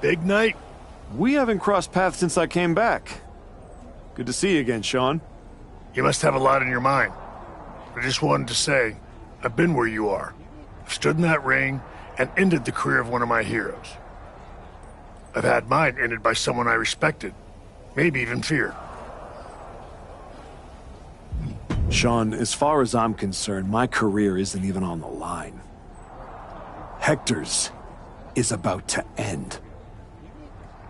Big night? We haven't crossed paths since I came back. Good to see you again, Sean. You must have a lot in your mind. I just wanted to say, I've been where you are. I've stood in that ring and ended the career of one of my heroes. I've had mine ended by someone I respected, maybe even feared. Sean, as far as I'm concerned, my career isn't even on the line. Hector's is about to end.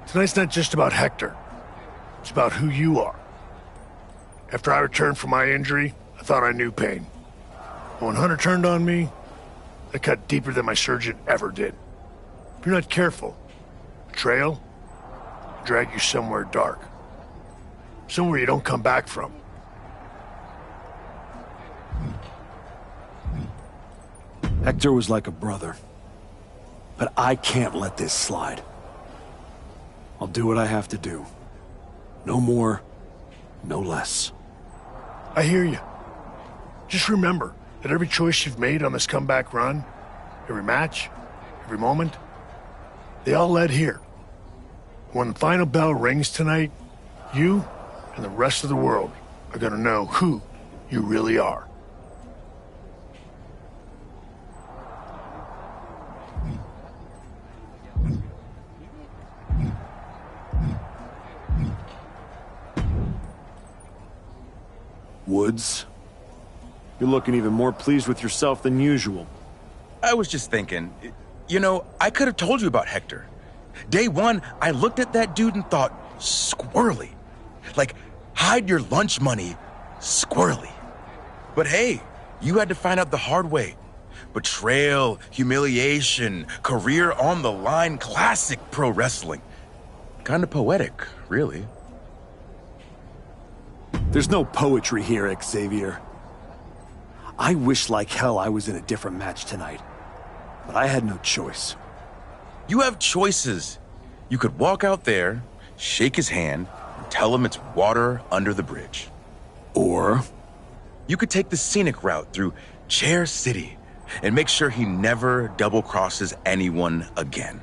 Tonight's not just about Hector. It's about who you are. After I returned from my injury, I thought I knew pain. But when Hunter turned on me, I cut deeper than my surgeon ever did. If you're not careful, betrayal will drag you somewhere dark. Somewhere you don't come back from. Hector was like a brother. But I can't let this slide. I'll do what I have to do. No more, no less. I hear you. Just remember that every choice you've made on this comeback run, every match, every moment, they all led here. When the final bell rings tonight, you and the rest of the world are gonna know who you really are. Woods, you're looking even more pleased with yourself than usual. I was just thinking, you know, I could have told you about Hector. Day one, I looked at that dude and thought, squirrely. Like, hide your lunch money, squirrely. But hey, you had to find out the hard way. Betrayal, humiliation, career on the line, classic pro wrestling. Kind of poetic, really. There's no poetry here, Xavier. I wish like hell I was in a different match tonight, but I had no choice. You have choices. You could walk out there, shake his hand, and tell him it's water under the bridge. Or you could take the scenic route through Chair City and make sure he never double-crosses anyone again.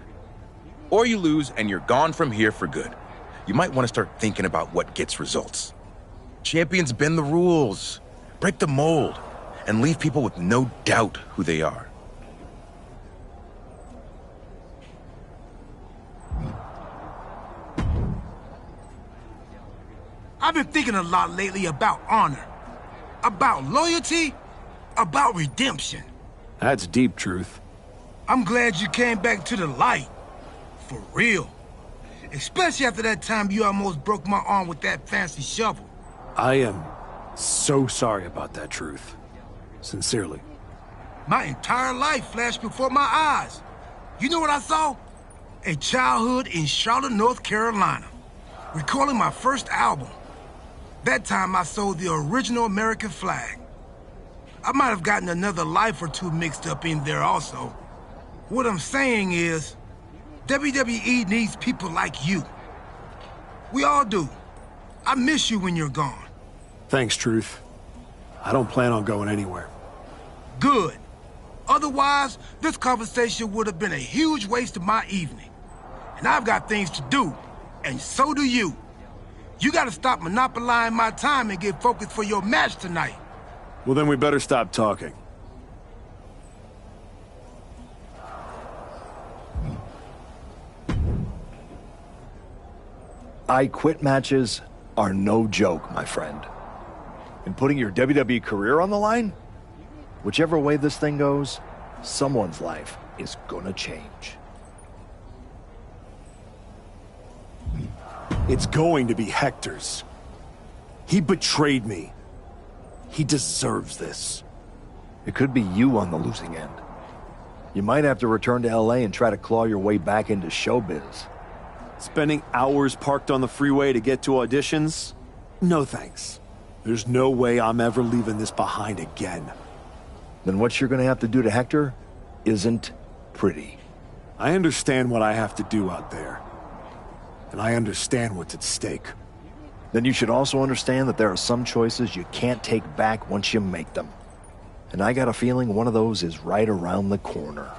Or you lose and you're gone from here for good. You might want to start thinking about what gets results. Champions bend the rules, break the mold, and leave people with no doubt who they are. I've been thinking a lot lately about honor, about loyalty, about redemption. That's deep, Truth. I'm glad you came back to the light. For real. Especially after that time you almost broke my arm with that fancy shovel. I am so sorry about that, Truth. Sincerely. My entire life flashed before my eyes. You know what I saw? A childhood in Charlotte, North Carolina. Recalling my first album. That time I sold the original American flag. I might have gotten another life or two mixed up in there also. What I'm saying is, WWE needs people like you. We all do. I miss you when you're gone. Thanks, Truth. I don't plan on going anywhere. Good. Otherwise, this conversation would have been a huge waste of my evening. And I've got things to do, and so do you. You gotta stop monopolizing my time and get focused for your match tonight. Well, then we better stop talking. I quit matches are no joke, my friend. And putting your WWE career on the line? Whichever way this thing goes, someone's life is gonna change. It's going to be Hector's. He betrayed me. He deserves this. It could be you on the losing end. You might have to return to LA and try to claw your way back into showbiz. Spending hours parked on the freeway to get to auditions? No thanks. There's no way I'm ever leaving this behind again. Then what you're gonna have to do to Hector isn't pretty. I understand what I have to do out there. And I understand what's at stake. Then you should also understand that there are some choices you can't take back once you make them. And I got a feeling one of those is right around the corner.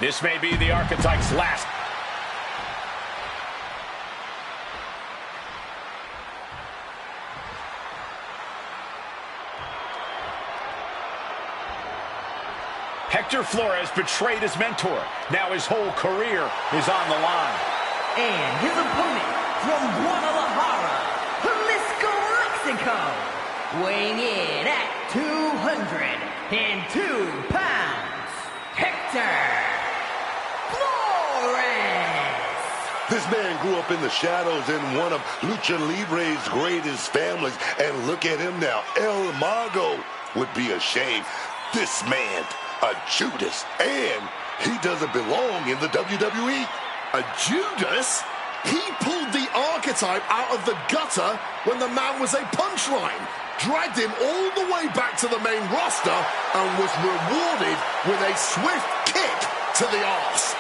This may be the Archetype's last. Hector Flores betrayed his mentor. Now his whole career is on the line. And his opponent from Guadalajara, Jalisco, Mexico, weighing in at 202 pounds, Hector Flores. This man grew up in the shadows in one of Lucha Libre's greatest families, and look at him now. El Mago would be ashamed. This man, a Judas, and he doesn't belong in the WWE. A Judas? He pulled the Archetype out of the gutter when the man was a punchline, dragged him all the way back to the main roster, and was rewarded with a swift kick to the arse.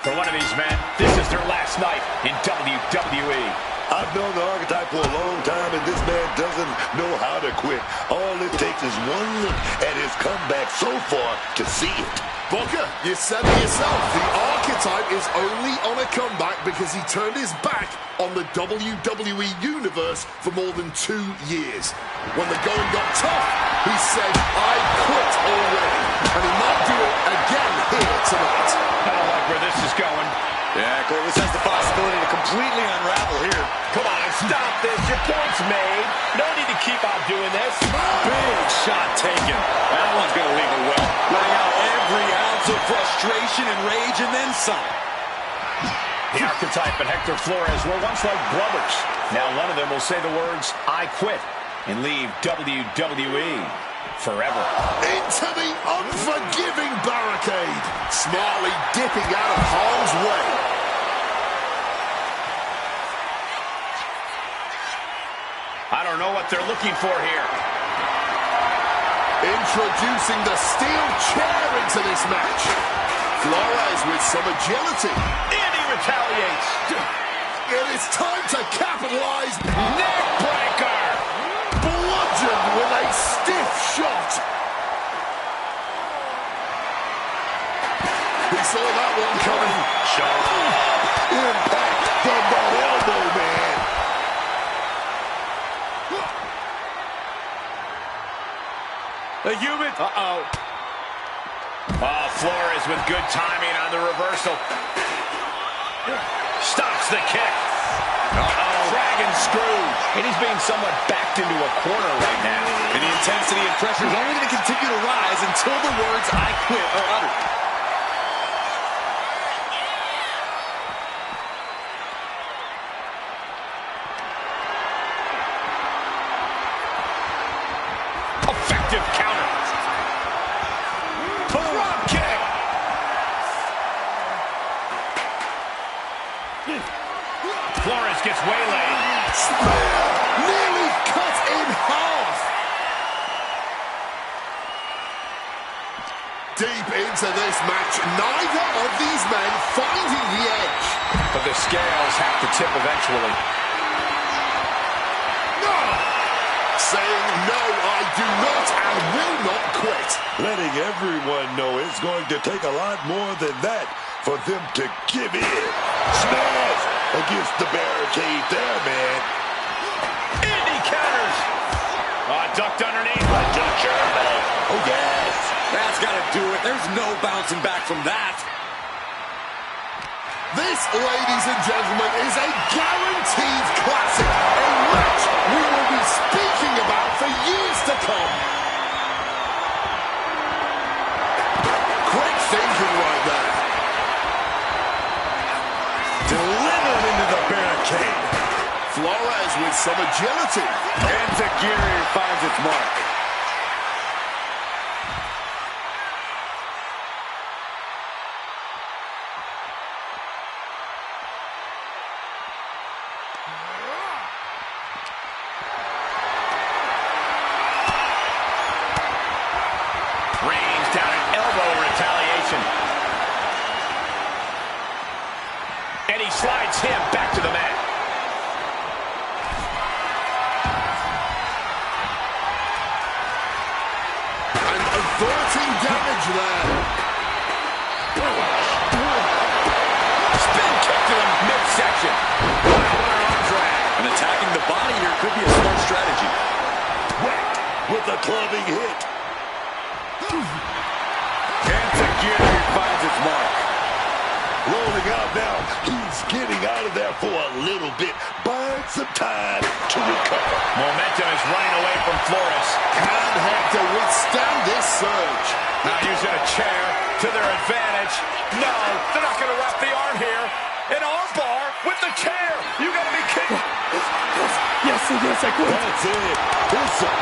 For one of these men, this is their last night in WWE. I've known the Archetype for a long time, and this man doesn't know how to quit. All it takes is one look at his comeback so far to see it. Booker, you said it yourself. The Archetype is only on a comeback because he turned his back on the WWE Universe for more than 2 years. When the going got tough, he said, I quit already. And he might do it again here tonight. I don't like where this is going. Yeah, Cole, this has the possibility to completely unravel here. Come on, stop this. Your point's made. No need to keep on doing this. Big shot taken. That one's going to leave it well. Letting out every ounce of frustration and rage and then some. The Archetype and Hector Flores were once like brothers. Now one of them will say the words, I quit, and leave WWE forever. Into the unforgiving barricade. Smartly dipping out of harm's way. I don't know what they're looking for here. Introducing the steel chair into this match. Flores with some agility. And he retaliates. It is time to capitalize. Neck breaker. Bludgeoned with a stiff shot. He saw that one coming. Shot. Impact from that elbow, man. The human. Uh-oh. Oh, Flores with good timing on the reversal. Stops the kick. Uh-oh. Dragon screw. And he's being somewhat backed into a corner right now. And the intensity and pressure is only going to continue to rise until the words I quit are uttered. Effective counter. Drop kick. Flores gets waylaid. Spear nearly cut in half. Deep into this match, neither of these men finding the edge. But the scales have to tip eventually. No! Saying no, I do not and will not quit. Letting everyone know it's going to take a lot more than that for them to give in. Smash against the barricade there, man. And he counters. Ducked underneath. German. Oh, yes. That's got to do it. There's no bouncing back from that. This, ladies and gentlemen, is a guaranteed classic. A match we will be speaking about for years to come. Quick thinking right there. Delivered into the barricade. Flores with some agility. And Zagiri finds its mark. clubbing hit. And again, he finds its mark. Rolling out now. He's getting out of there for a little bit. Buying some time to recover. Momentum is running away from Flores. Can Hector withstand this surge? Now using a chair to their advantage. No, they're not going to wrap the arm here. An arm bar with the chair. You got to be kidding. Yes, I quit. That's it.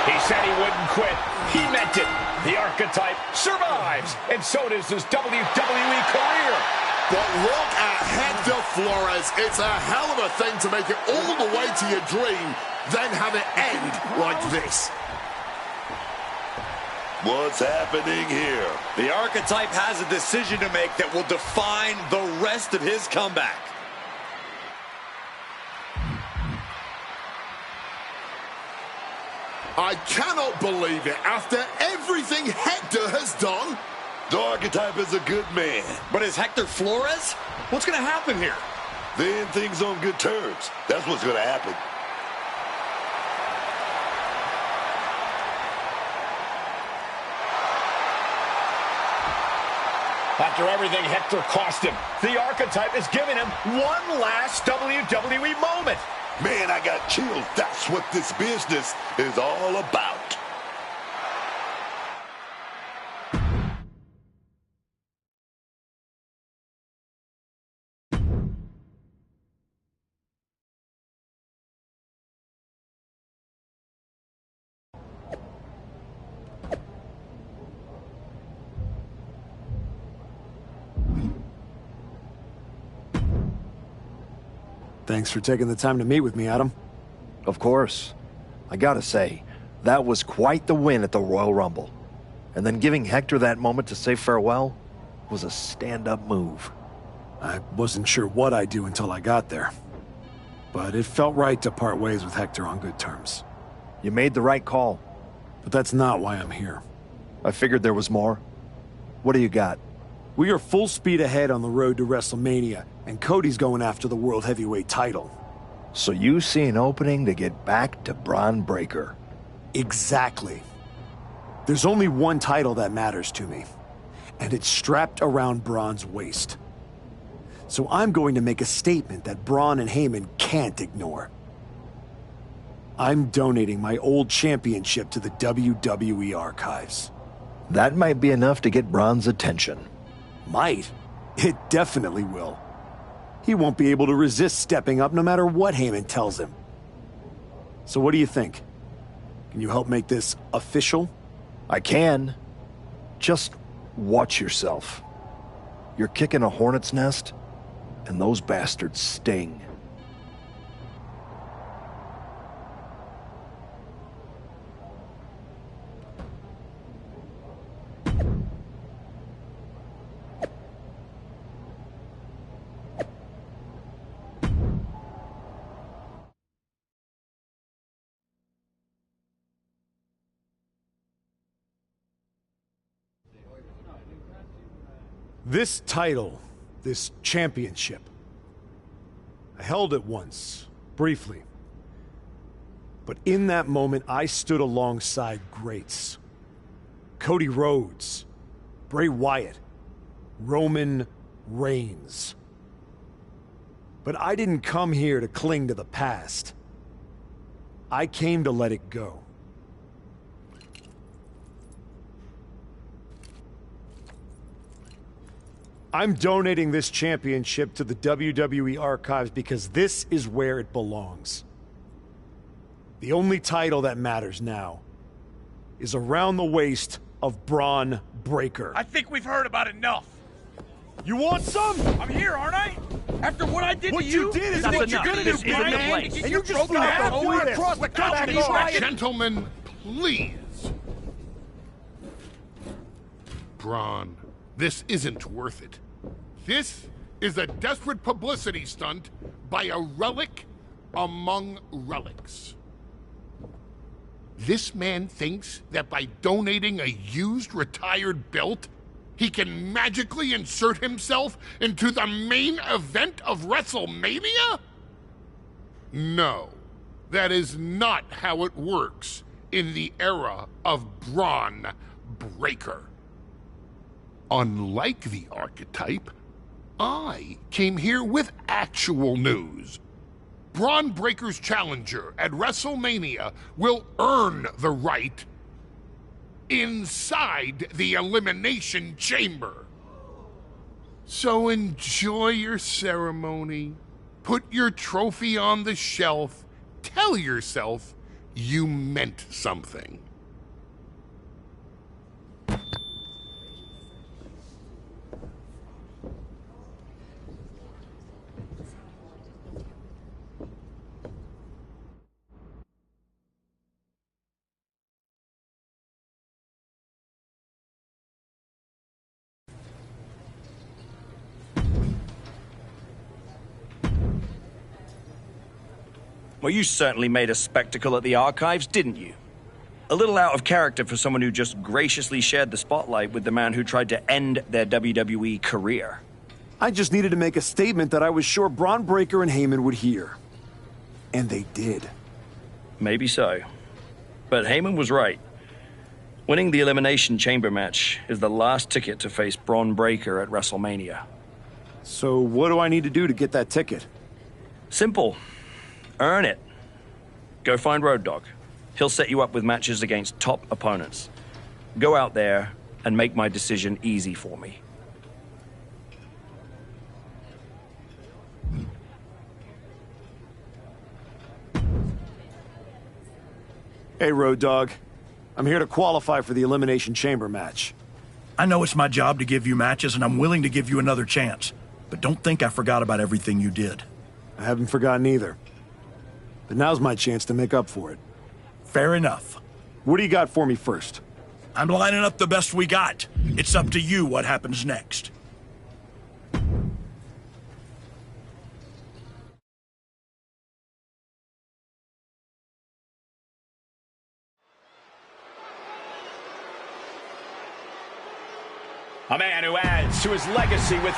He said he wouldn't quit. He meant it. The archetype survives, and so does his WWE career. But look at Hector Flores. It's a hell of a thing to make it all the way to your dream, then have it end like this. What's happening here? The archetype has a decision to make that will define the rest of his comeback. I cannot believe it. After everything Hector has done, The archetype is a good man. But is Hector Flores? What's going to happen here? They end things on good terms. That's what's going to happen. After everything Hector cost him, the archetype is giving him one last WWE moment. Man, I got chills. That's what this business is all about. Thanks for taking the time to meet with me, Adam. Of course. I gotta say, that was quite the win at the Royal Rumble. And then giving Hector that moment to say farewell was a stand-up move. I wasn't sure what I'd do until I got there. But it felt right to part ways with Hector on good terms. You made the right call. But that's not why I'm here. I figured there was more. What do you got? We are full speed ahead on the road to WrestleMania, and Cody's going after the World Heavyweight title. So you see an opening to get back to Braun Breaker. Exactly. There's only one title that matters to me, and it's strapped around Braun's waist. So I'm going to make a statement that Braun and Heyman can't ignore. I'm donating my old championship to the WWE archives. That might be enough to get Braun's attention. Might. It definitely will. He won't be able to resist stepping up no matter what Heyman tells him. So what do you think? Can you help make this official? I can. Just watch yourself. You're kicking a hornet's nest, and those bastards sting. This title, this championship, I held it once, briefly. But in that moment, I stood alongside greats. Cody Rhodes, Bray Wyatt, Roman Reigns. But I didn't come here to cling to the past. I came to let it go. I'm donating this championship to the WWE archives because this is where it belongs. The only title that matters now is around the waist of Braun Breaker. I think we've heard about enough. You want some? I'm here, aren't I? After what I did What to you, you did is what what you're you're gonna gonna do, do, Brian, Brian, to get and your you just broken flew ass all the way over across the without country. me wrecking. Gentlemen, please. Braun, this isn't worth it. This is a desperate publicity stunt by a relic among relics. This man thinks that by donating a used retired belt, he can magically insert himself into the main event of WrestleMania? No, that is not how it works. in the era of Braun Breaker. Unlike the archetype, I came here with actual news. Braun Breaker's challenger at WrestleMania will earn the right inside the Elimination Chamber. So enjoy your ceremony, put your trophy on the shelf, tell yourself you meant something. Well, you certainly made a spectacle at the archives, didn't you? A little out of character for someone who just graciously shared the spotlight with the man who tried to end their WWE career. I just needed to make a statement that I was sure Braun Breaker and Heyman would hear. And they did. Maybe so. But Heyman was right. Winning the Elimination Chamber match is the last ticket to face Braun Breaker at WrestleMania. So what do I need to do to get that ticket? Simple. Earn it. Go find Road Dogg. He'll set you up with matches against top opponents. Go out there and make my decision easy for me. Hey, Road Dogg. I'm here to qualify for the Elimination Chamber match. I know it's my job to give you matches, and I'm willing to give you another chance. But don't think I forgot about everything you did. I haven't forgotten either. But now's my chance to make up for it. Fair enough. What do you got for me first? I'm lining up the best we got. It's up to you what happens next. A man who adds to his legacy with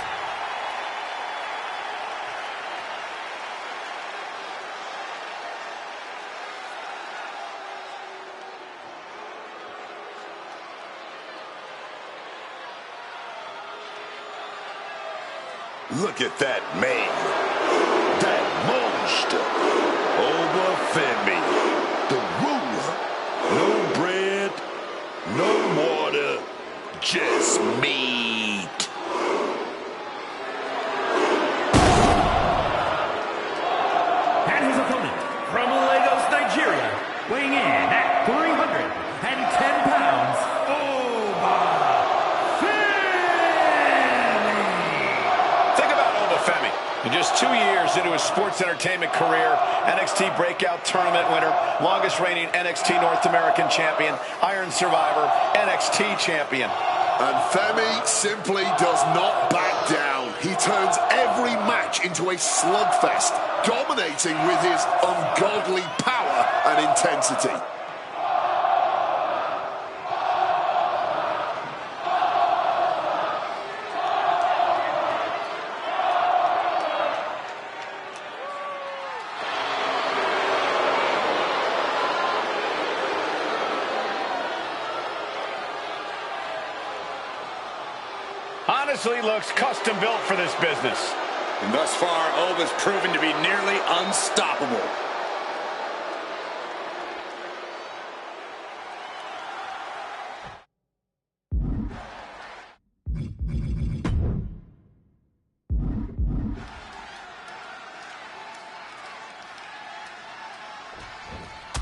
Look at that man. That monster. Obafemi. The ruler. No bread, no water, just meat. And his opponent from Lagos, Nigeria, weighing in at 310 pounds, in just 2 years into his sports entertainment career, NXT Breakout Tournament winner, longest reigning NXT North American champion, Iron Survivor, NXT champion. And Femi simply does not back down. He turns every match into a slugfest, dominating with his ungodly power and intensity. Honestly looks custom built for this business. And thus far, Oba's proven to be nearly unstoppable.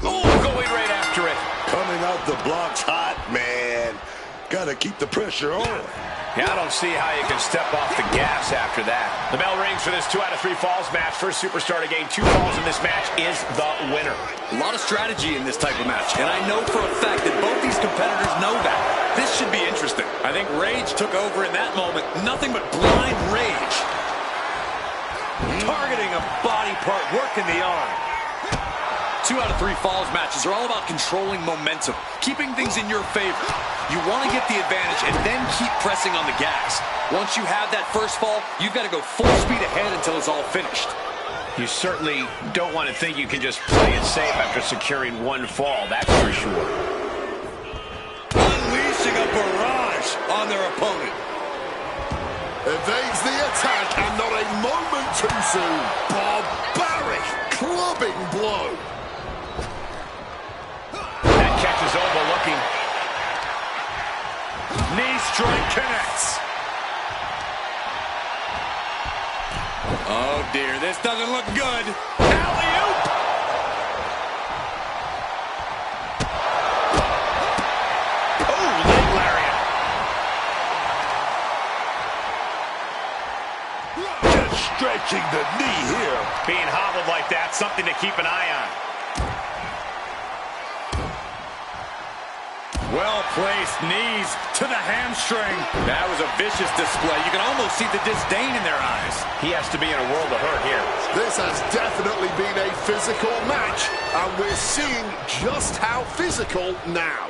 Oh, going right after it. Coming out the blocks hot, man. Gotta keep the pressure on. Yeah, I don't see how you can step off the gas after that. The bell rings for this 2 out of 3 falls match. First superstar to gain 2 falls in this match is the winner. A lot of strategy in this type of match, and I know for a fact that both these competitors know that. This should be interesting. I think Rage took over in that moment. Nothing but blind rage. Targeting a body part, working the arm. 2 out of 3 falls matches are all about controlling momentum, keeping things in your favor. You want to get the advantage and then keep pressing on the gas. Once you have that first fall, you've got to go full speed ahead until it's all finished. You certainly don't want to think you can just play it safe after securing one fall, that's for sure. Unleashing a barrage on their opponent. Evades the attack, and not a moment too soon. Barbaric clubbing blow. That catch is overlooking. Knee strike connects. Oh dear, this doesn't look good. Alley-oop! Oh, leg lariat. Just stretching the knee here. Being hobbled like that, something to keep an eye on. Well-placed knees to the hamstring. That was a vicious display. You can almost see the disdain in their eyes. He has to be in a world of hurt here. This has definitely been a physical match, and we're seeing just how physical now.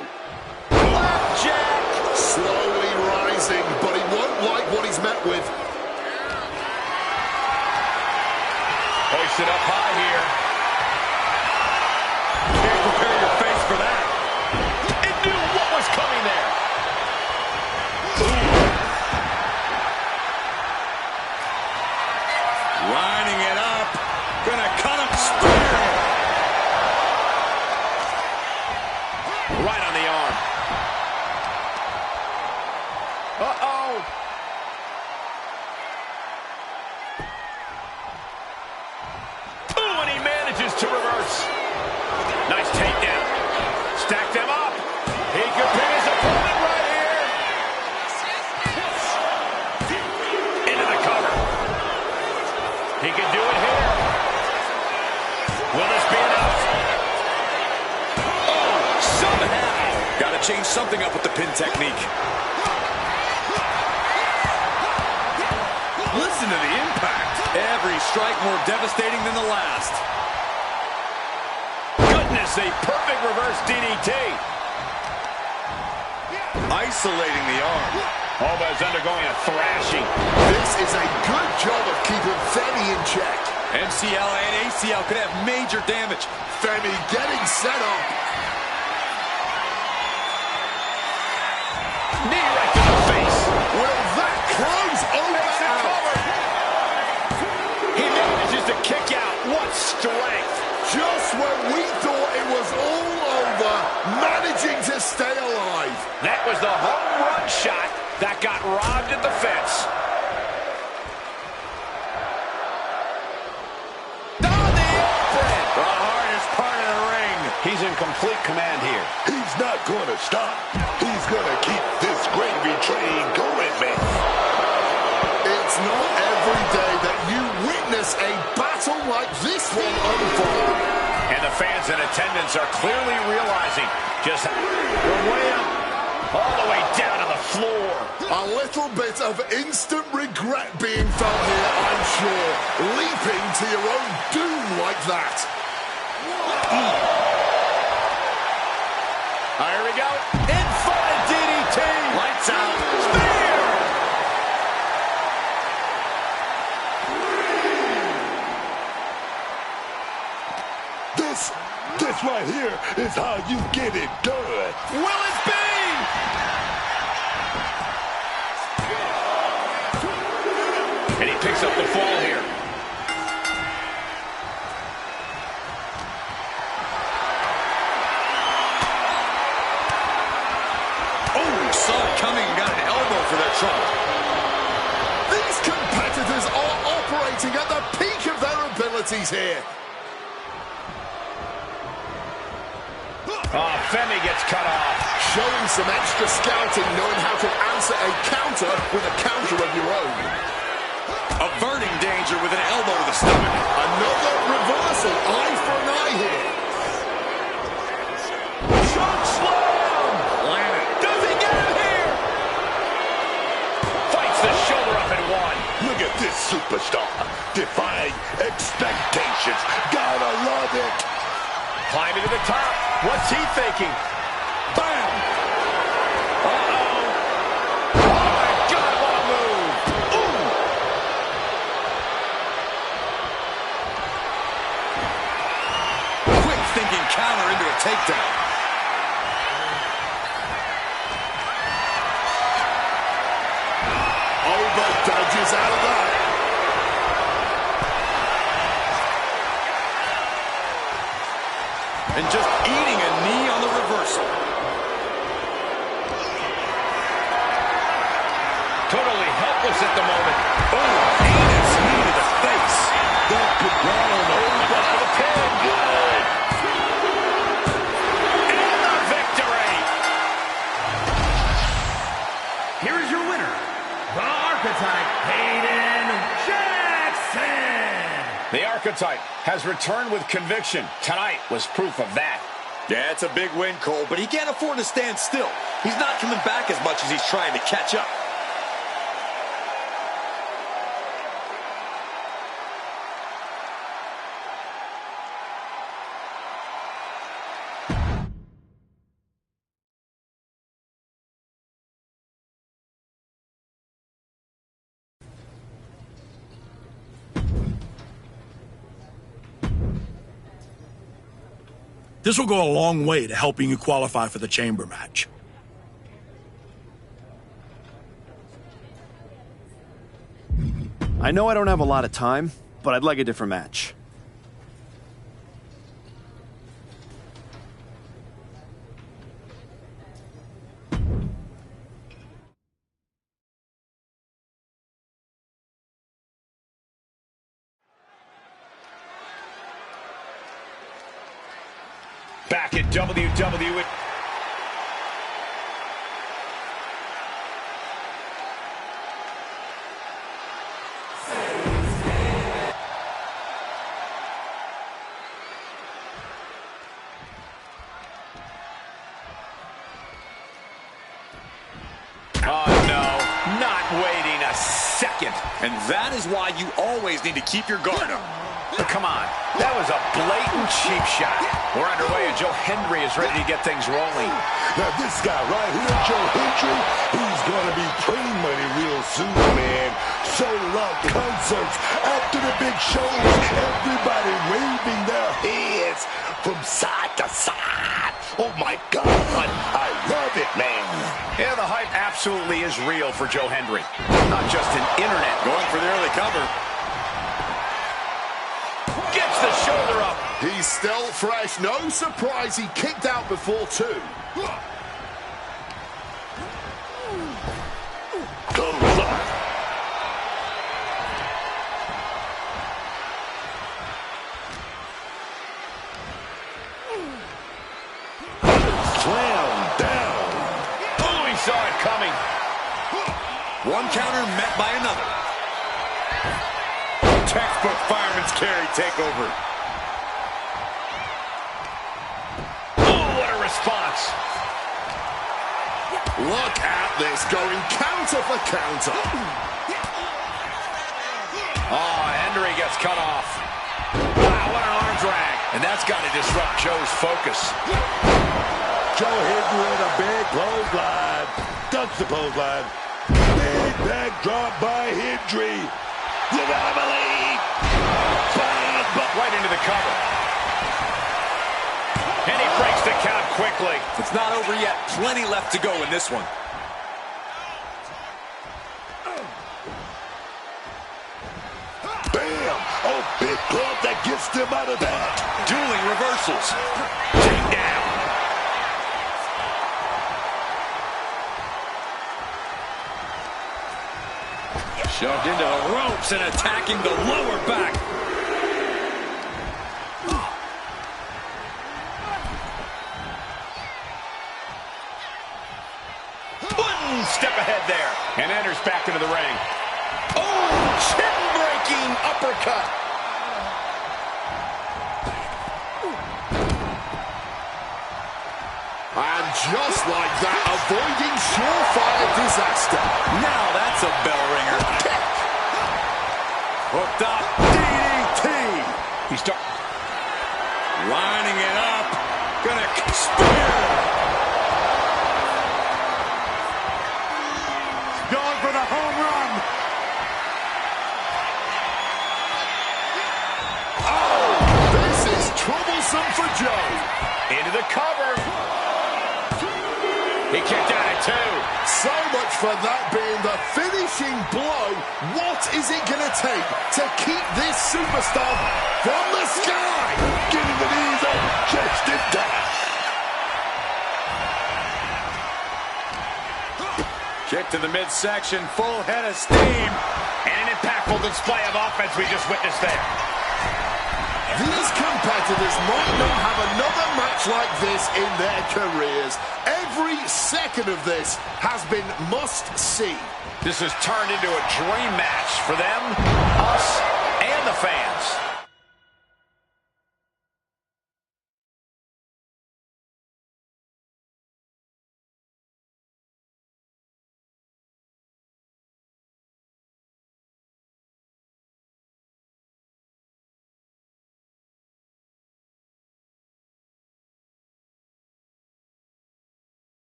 Blackjack! Slowly rising, but he won't like what he's met with. Hoisted up high here. Can't prepare your face for that. It knew what was coming there. Lining it up. Gonna cut him. Spear. Right on the arm. Uh-oh. Ooh, and he manages to reverse. Nice takedown. Stack them up. He could pin his opponent right here. Into the cover. He can do it here. Will this be enough? Oh, somehow. Gotta change something up with the pin technique. Listen to the impact. Every strike more devastating than the last. Goodness, a perfect reverse DDT. Isolating the arm. Alba is undergoing a thrashing. This is a good job of keeping Femi in check. MCL and ACL could have major damage. Femi getting set up. Knee right to the face. Will that close over out? He manages to kick out. What strength. Just when we thought it was all over, managing to stay alive. That was the home run shot that got robbed at the fence. On the apron! The hardest part of the ring. He's in complete command here. He's not going to stop. He's going to keep this gravy train going, man. It's not every day that you witness a battle like this one unfold. And the fans in attendance are clearly realizing just the way up, all the way down to the floor. A little bit of instant regret being felt here, I'm sure. Leaping to your own doom like that. Here we go. Inverted DDT. Lights out. Spear. This right here is how you get it done. Will it be? And he picks up the fall here. Oh, saw it coming and got an elbow for that trouble. These competitors are operating at the peak of their abilities here. Oh, Femi gets cut off. Showing some extra scouting, knowing how to answer a counter with a counter of your own. Averting danger with an elbow to the stomach. Another reversal, eye for an eye here. Choke slam! Landed. Does he get him here? Fights the shoulder up and one. Look at this superstar. Defying expectations. Gotta love it. Climbing to the top. What's he thinking? Bam! Uh-oh. Oh, my God, what a move. Ooh. Quick thinking counter into a takedown. Over dodges out of that. And just eating a knee on the reversal. Totally helpless at the moment. Oh, heinous knee to the face. That could down over for the pin. Good. And the victory. Here is your winner, the Archetype, Hayden Jackson. The Archetype has returned with conviction. Tonight was proof of that. Yeah, it's a big win, Cole, but he can't afford to stand still. He's not coming back as much as he's trying to catch up. This will go a long way to helping you qualify for the chamber match. I know I don't have a lot of time, but I'd like a different match. Back at WWE. Oh, no. Not waiting a second. And that is why you always need to keep your guard up. Come on. That was a blatant cheap shot. We're underway, and Joe Hendry is ready to get things rolling. Now this guy right here, Joe Hendry, he's gonna be printing money real soon, man. Sold out concerts after the big shows. Everybody waving their heads from side to side. Oh my God, I love it, man. Yeah, the hype absolutely is real for Joe Hendry. Not just an internet. Going for the early cover. Gets the shoulder up. He's still fresh. No surprise he kicked out before, too. Goes up. Slam down. Oh, he saw it coming. One counter met by another. Textbook fireman's carry takeover. Oh, what a response. Look at this, going counter for counter. Oh, Hendry gets cut off. Wow, what an arm drag. And that's got to disrupt Joe's focus. Joe Hendry with a big clothesline. Ducks the clothesline. Big backdrop by Hendry. You gotta believe. Right into the cover. And he breaks the count quickly. It's not over yet. Plenty left to go in this one. Bam! Oh, big club that gets them out of that. Dueling reversals. Take down. Shoved into the ropes and attacking the lower back. One step ahead there. And enters back into the ring. Oh, chin-breaking uppercut. And just like that, avoiding surefire disaster. Now that's a bell ringer. Hooked up. DDT. He Lining it up. Gonna spear. Going for the home run. Oh, this is troublesome for Joe. Into the cover. He kicked out at 2. So much for that being the finishing blow. What is it going to take to keep this superstar from the sky? Getting the knees up, chest it down. Kick to the midsection, full head of steam. And an impactful display of offense we just witnessed there. These competitors might not have another match like this in their careers. Every second of this has been must-see. This has turned into a dream match for them, us, and the fans.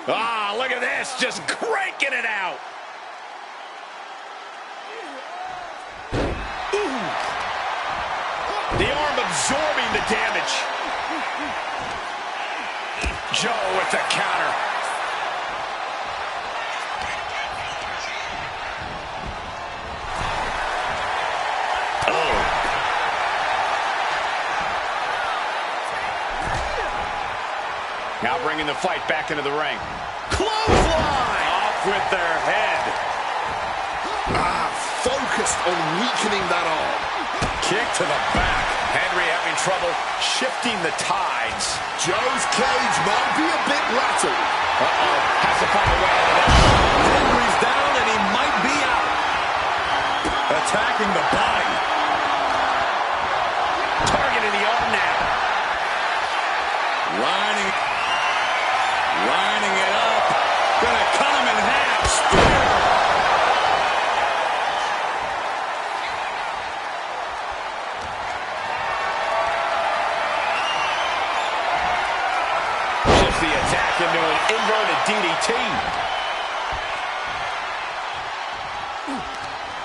Ah, look at this, just cranking it out. Ooh. The arm absorbing the damage. Joe with the counter. Now bringing the fight back into the ring. Clothesline! Off with their head. Focused on weakening that arm. Kick to the back. Henry having trouble shifting the tides. Joe's cage might be a bit rattled. Uh-oh. Has to find a way out of that. Henry's down and he might be out. Attacking the body. Targeting the arm now. Lining it up. Gonna cut him in half. Spear. Shifts the attack into an inverted DDT.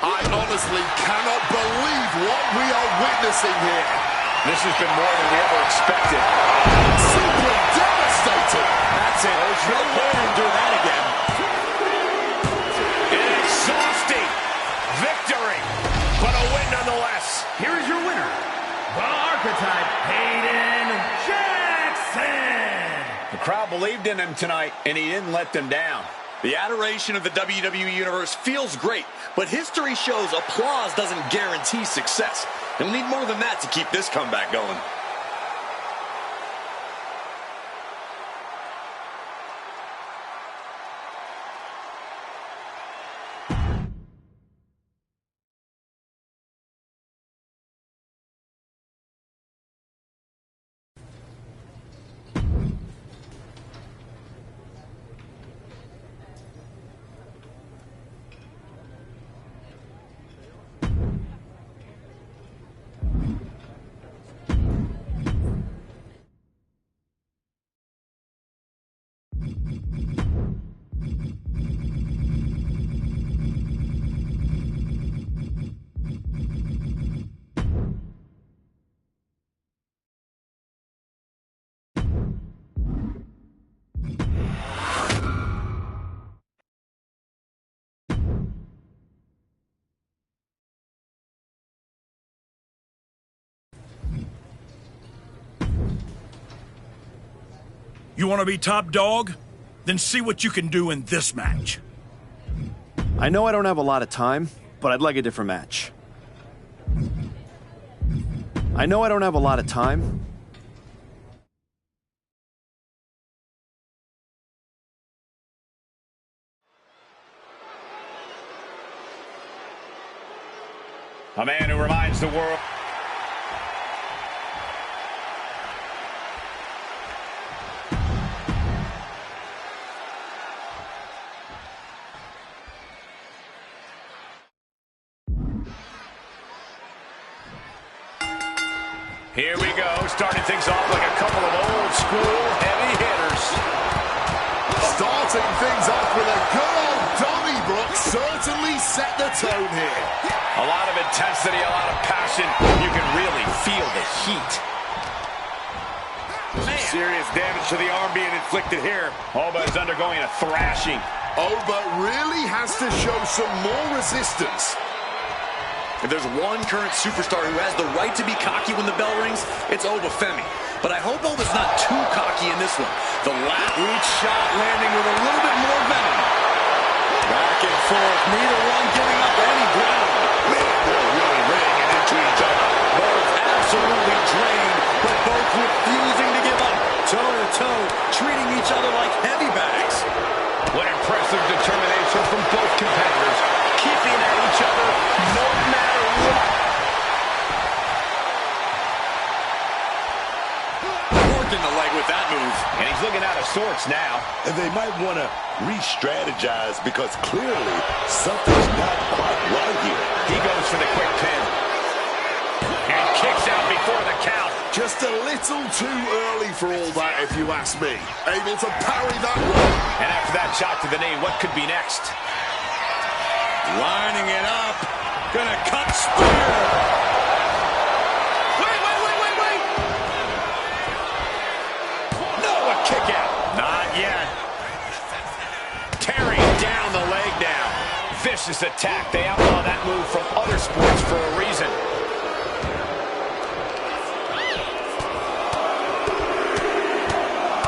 I honestly cannot believe what we are witnessing here. This has been more than we ever expected. Simply devastating. That's it. There's no way to do that again. Exhausting victory, but a win nonetheless. Here is your winner, the Archetype, Hayden Jackson. The crowd believed in him tonight, and he didn't let them down. The adoration of the WWE Universe feels great, but history shows applause doesn't guarantee success. You'll need more than that to keep this comeback going. You want to be top dog? Then see what you can do in this match. I know I don't have a lot of time, but I'd like a different match. I know I don't have a lot of time. A man who reminds the world. Here we go, starting things off like a couple of old school heavy hitters. Starting things off with a good old Donnybrook certainly set the tone here. A lot of intensity, a lot of passion. You can really feel the heat. Serious damage to the arm being inflicted here. Oba is undergoing a thrashing. Oba really has to show some more resistance. If there's one current superstar who has the right to be cocky when the bell rings, it's Oba Femi. But I hope Oba's not too cocky in this one. The lat reach shot landing with a little bit more venom. Back and forth, neither one giving up any ground. Man, they're really laying it into each other. Both absolutely drained, but both refusing to give up. Toe-to-toe, treating each other like heavy bags. What impressive determination from both competitors. Keeping at each other no matter what. Working the leg with that move. And he's looking out of sorts now. And they might want to re-strategize because clearly something's not quite right here. He goes for the quick pin. And kicks out before the count. Just a little too early for all that, if you ask me. Able to parry that one. And after that shot to the knee, what could be next? Lining it up. Gonna cut spear. Wait. No, a kick out. Not yet. Tearing down the leg now. Vicious attack. They outlaw that move from other sports for a reason.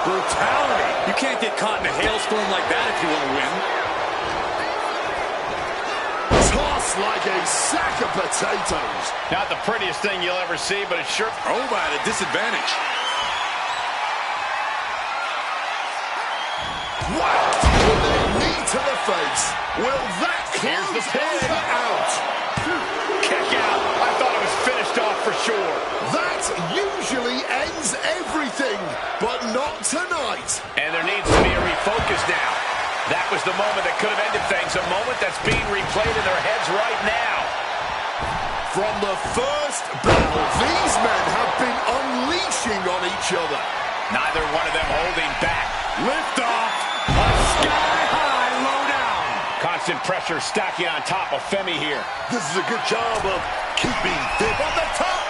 Brutality. You can't get caught in a hailstorm like that if you want to win. Tossed like a sack of potatoes. Not the prettiest thing you'll ever see, but it's sure. Oba at a disadvantage. Whacked with a knee to the face. Will that close Oba out? Kick out. I thought it was finished off for sure. That usually ends everything, but not tonight. And there needs to be a refocus now. That was the moment that could have ended things. A moment that's being replayed in their heads right now. From the first bell, these men have been unleashing on each other. Neither one of them holding back. Lift off. A sky-high low down. Constant pressure stacking on top of Femi here. This is a good job of keeping fit. From the top.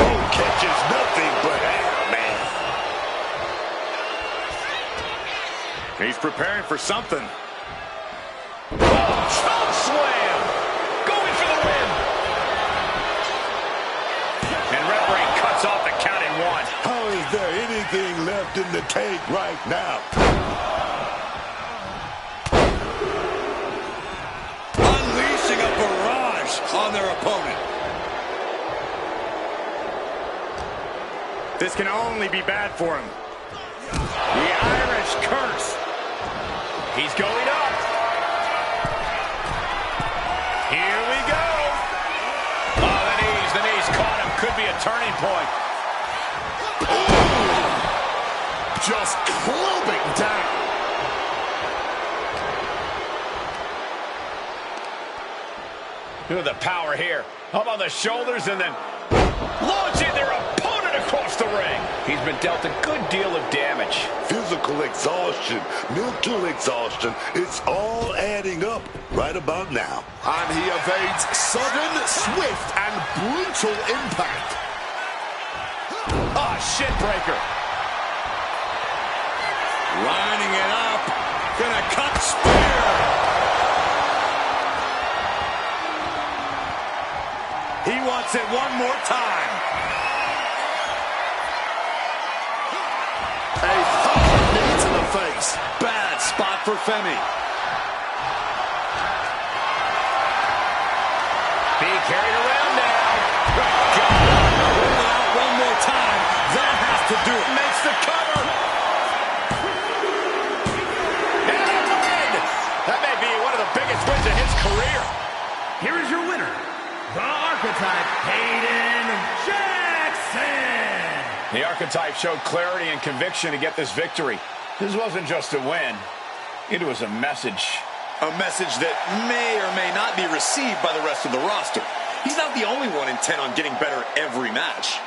Oh, catches nothing but air, man. He's preparing for something. Choke slam. Going for the win. And referee cuts off the count in one. How is there anything left in the tank right now? Unleashing a barrage on their opponent. This can only be bad for him. The Irish curse. He's going up. Here we go. Oh, the knees caught him. Could be a turning point. Ooh. Just clubbing down. Look at the power here. Up on the shoulders and then launching their opponent across the ring. He's been dealt a good deal of damage. Physical exhaustion, mental exhaustion, it's all adding up right about now. And he evades sudden, swift, and brutal impact. Ah, shit breaker. Lining it up. Gonna cut spear. He wants it one more time. A for Femi. Being carried around now. Roll it out one more time. That has to do it. Makes the cover. And a win. That may be one of the biggest wins of his career. Here is your winner, the Archetype, Hayden Jackson. The Archetype showed clarity and conviction to get this victory. This wasn't just a win. It was a message. A message that may or may not be received by the rest of the roster. He's not the only one intent on getting better every match.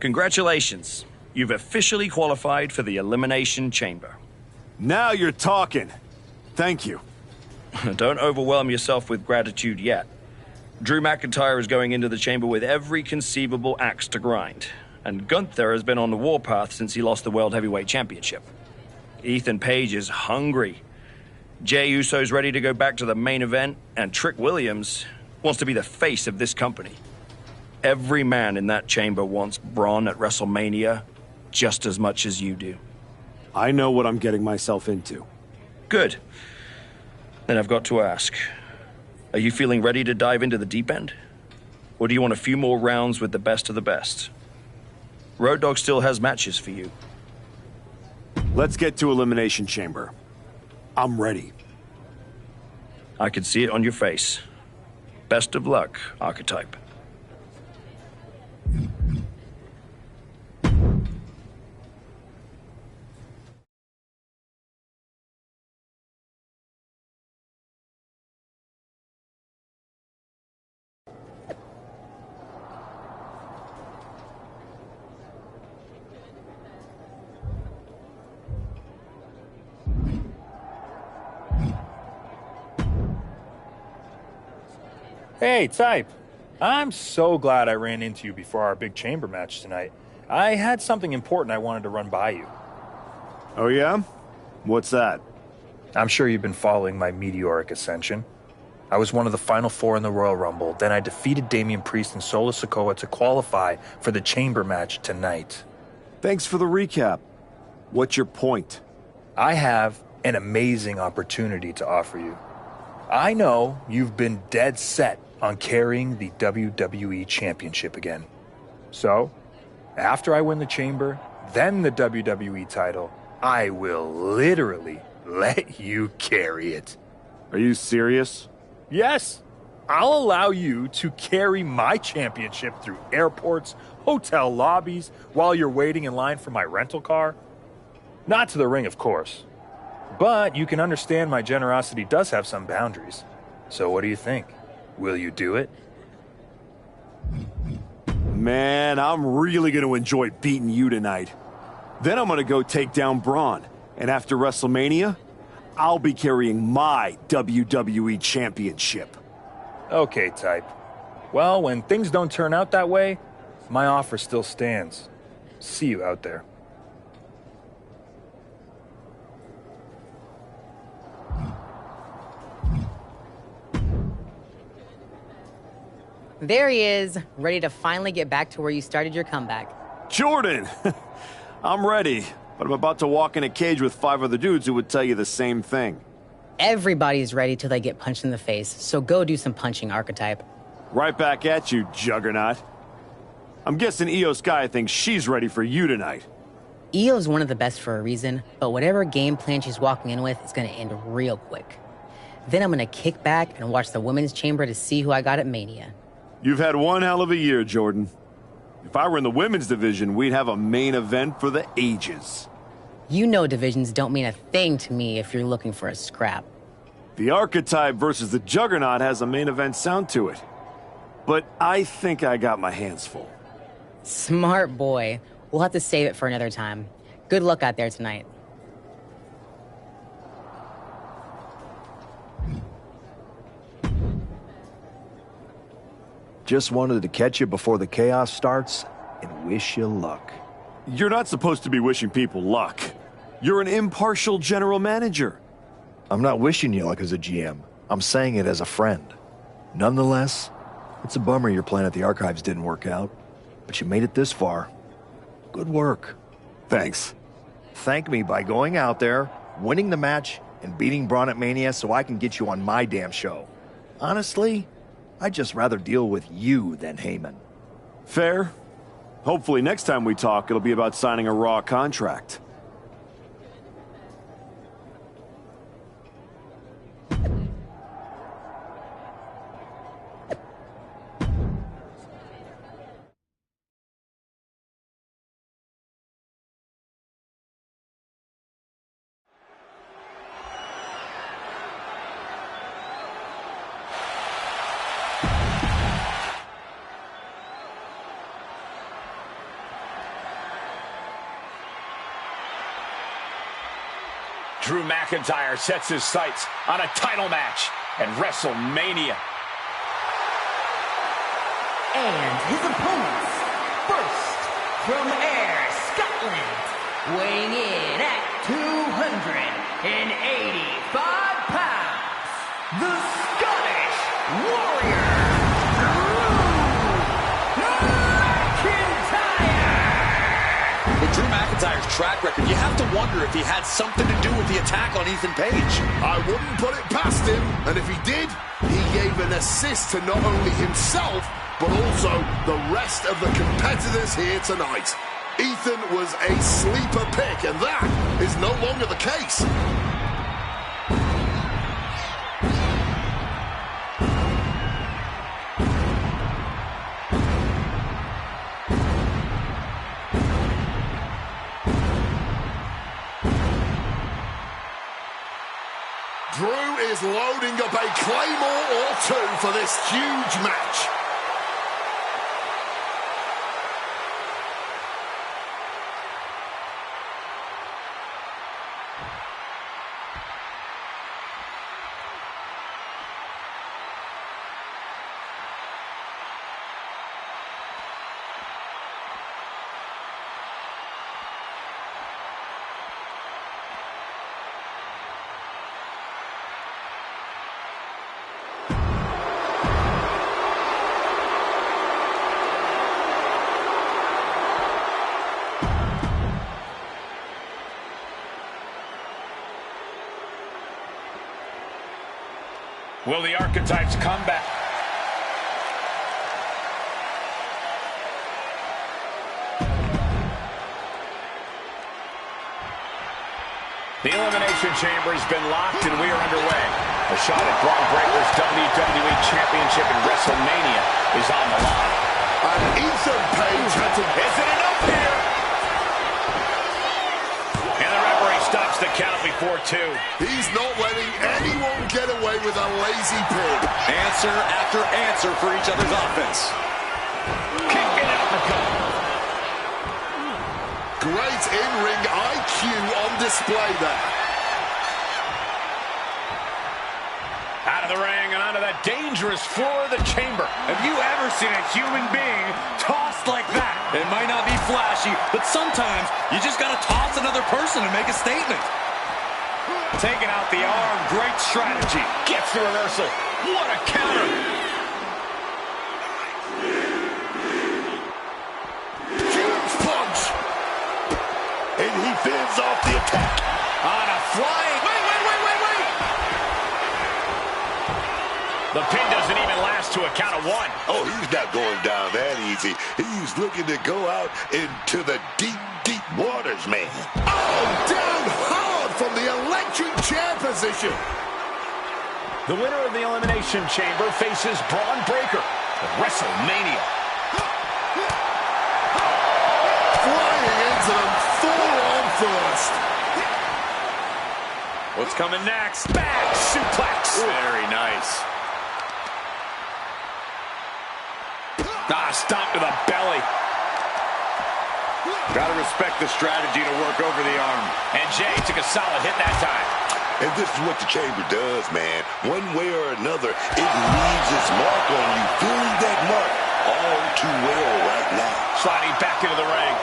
Congratulations. You've officially qualified for the Elimination Chamber. Now you're talking. Thank you. Don't overwhelm yourself with gratitude yet. Drew McIntyre is going into the chamber with every conceivable axe to grind. And Gunther has been on the warpath since he lost the World Heavyweight Championship. Ethan Page is hungry. Jey Uso's ready to go back to the main event, and Trick Williams wants to be the face of this company. Every man in that chamber wants Braun at WrestleMania just as much as you do. I know what I'm getting myself into. Good. Then I've got to ask, are you feeling ready to dive into the deep end? Or do you want a few more rounds with the best of the best? Road Dogg still has matches for you. Let's get to Elimination Chamber. I'm ready. I can see it on your face. Best of luck, Archetype. Hey, Type. I'm so glad I ran into you before our big chamber match tonight. I had something important I wanted to run by you. Oh, yeah? What's that? I'm sure you've been following my meteoric ascension. I was one of the final four in the Royal Rumble, then I defeated Damian Priest and Solo Sikoa to qualify for the chamber match tonight. Thanks for the recap. What's your point? I have an amazing opportunity to offer you. I know you've been dead set on carrying the WWE Championship again. So, after I win the chamber, then the WWE title, I will literally let you carry it. Are you serious? Yes. I'll allow you to carry my championship through airports, hotel lobbies, while you're waiting in line for my rental car. Not to the ring, of course. But you can understand my generosity does have some boundaries. So what do you think? Will you do it? Man, I'm really going to enjoy beating you tonight. Then I'm going to go take down Braun. And after WrestleMania, I'll be carrying my WWE Championship. Okay, Type. Well, when things don't turn out that way, my offer still stands. See you out there. There he is, ready to finally get back to where you started your comeback. Jordan! I'm ready, but I'm about to walk in a cage with 5 other dudes who would tell you the same thing. Everybody's ready till they get punched in the face, so go do some punching, Archetype. Right back at you, Juggernaut. I'm guessing Io Sky thinks she's ready for you tonight. Io's one of the best for a reason, but whatever game plan she's walking in with is going to end real quick. Then I'm going to kick back and watch the women's chamber to see who I got at Mania. You've had one hell of a year, Jordan. If I were in the women's division, we'd have a main event for the ages. You know divisions don't mean a thing to me if you're looking for a scrap. The Archetype versus the Juggernaut has a main event sound to it. But I think I got my hands full. Smart boy. We'll have to save it for another time. Good luck out there tonight. Just wanted to catch you before the chaos starts and wish you luck. You're not supposed to be wishing people luck. You're an impartial general manager. I'm not wishing you luck as a GM. I'm saying it as a friend. Nonetheless, it's a bummer your plan at the Archives didn't work out. But you made it this far. Good work. Thanks. Thank me by going out there, winning the match, and beating Braun at Mania so I can get you on my damn show. Honestly, I'd just rather deal with you than Heyman. Fair. Hopefully next time we talk, it'll be about signing a Raw contract. Drew McIntyre sets his sights on a title match at WrestleMania. And his opponents, first from Ayr, Scotland, weighing in at 285 pounds, the Scottish Warrior, With Drew McIntyre's track record, you have to wonder if he had something to do with the attack on Ethan Page. I wouldn't put it past him, and if he did, he gave an assist to not only himself, but also the rest of the competitors here tonight. Ethan was a sleeper pick, and that is no longer the case. Drew is loading up a Claymore or two for this huge match. Will the Archetypes come back? The Elimination Chamber has been locked and we are underway. A shot at Braun Breaker's WWE Championship in WrestleMania is on the line. And Ethan Page had to... Is it enough here? And the referee stops the count before two. He's not letting anyone get away with a lazy pig. Answer after answer for each other's offense. Kick and uppercut. Great in-ring IQ on display there. Out of the ring and onto that dangerous floor of the chamber. Have you ever seen a human being tossed like that? It might not be flashy, but sometimes you just got to toss another person to make a statement. Taking out the arm, great strategy. Gets the reversal. What a counter. Huge punch. And he fends off the attack. On a flying... Wait. The pin doesn't even last to a count of one. Oh, he's not going down that easy. He's looking to go out into the deep, deep waters, man. Oh, down hard from the electric chair position. The winner of the Elimination Chamber faces Braun Breaker at WrestleMania. Flying into them, forearm first. fast. What's coming next? Back suplex. Very nice. Stomp to the belly. Gotta respect the strategy to work over the arm. And Jay took a solid hit that time. And this is what the chamber does, man. One way or another, it leaves its mark on you. Feeling that mark all too well right now. Sliding back into the ring.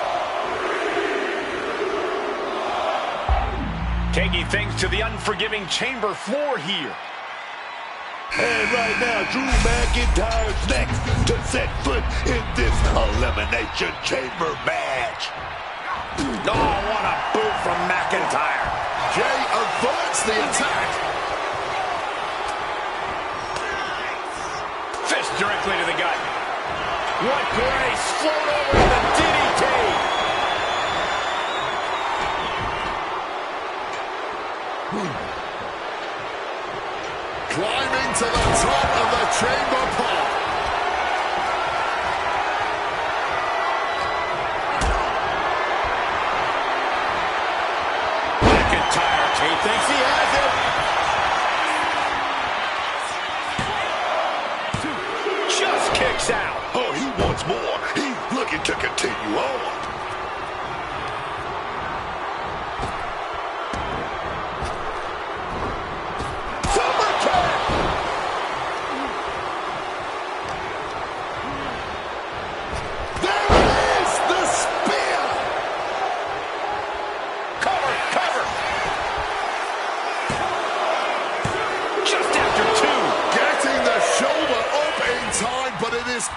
Taking things to the unforgiving chamber floor here. And right now, Drew McIntyre's next to set foot in this Elimination Chamber match. Oh, what a boot from McIntyre. Jay averts the attack. Fist directly to the gut. What grace. Float over to the DDT. Climbing to the top of the chamber pole. McIntyre, he thinks he has it. Just kicks out. Oh, he wants more. He's looking to continue on.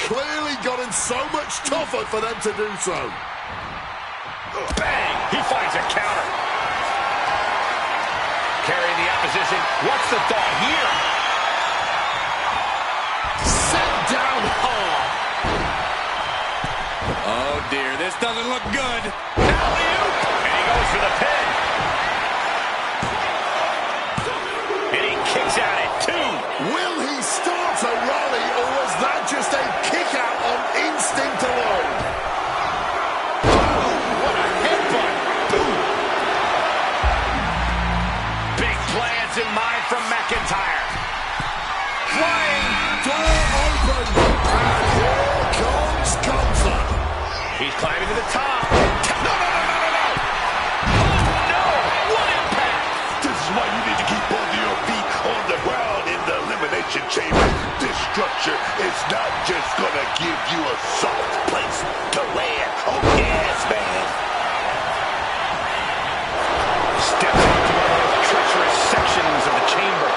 Clearly gotten so much tougher for them to do so. Bang! He finds a counter. Carrying the opposition. What's the thought here? Set down hard. Oh dear, this doesn't look good. Alley-oop! And he goes for the pin. And he kicks out at 2. Will he start a rally, or was that just a kick out on instinct alone? Oh, what a headbutt. Boom. Big plans in mind from McIntyre. Flying. Door open. And here comes Gunther. He's climbing to the top. No. Oh, no. What impact. This is why you need to keep both of your feet on the ground in the Elimination Chamber. This structure is not just gonna give you a soft place to land. Oh, yes, man. Steps into one of those treacherous sections of the chamber.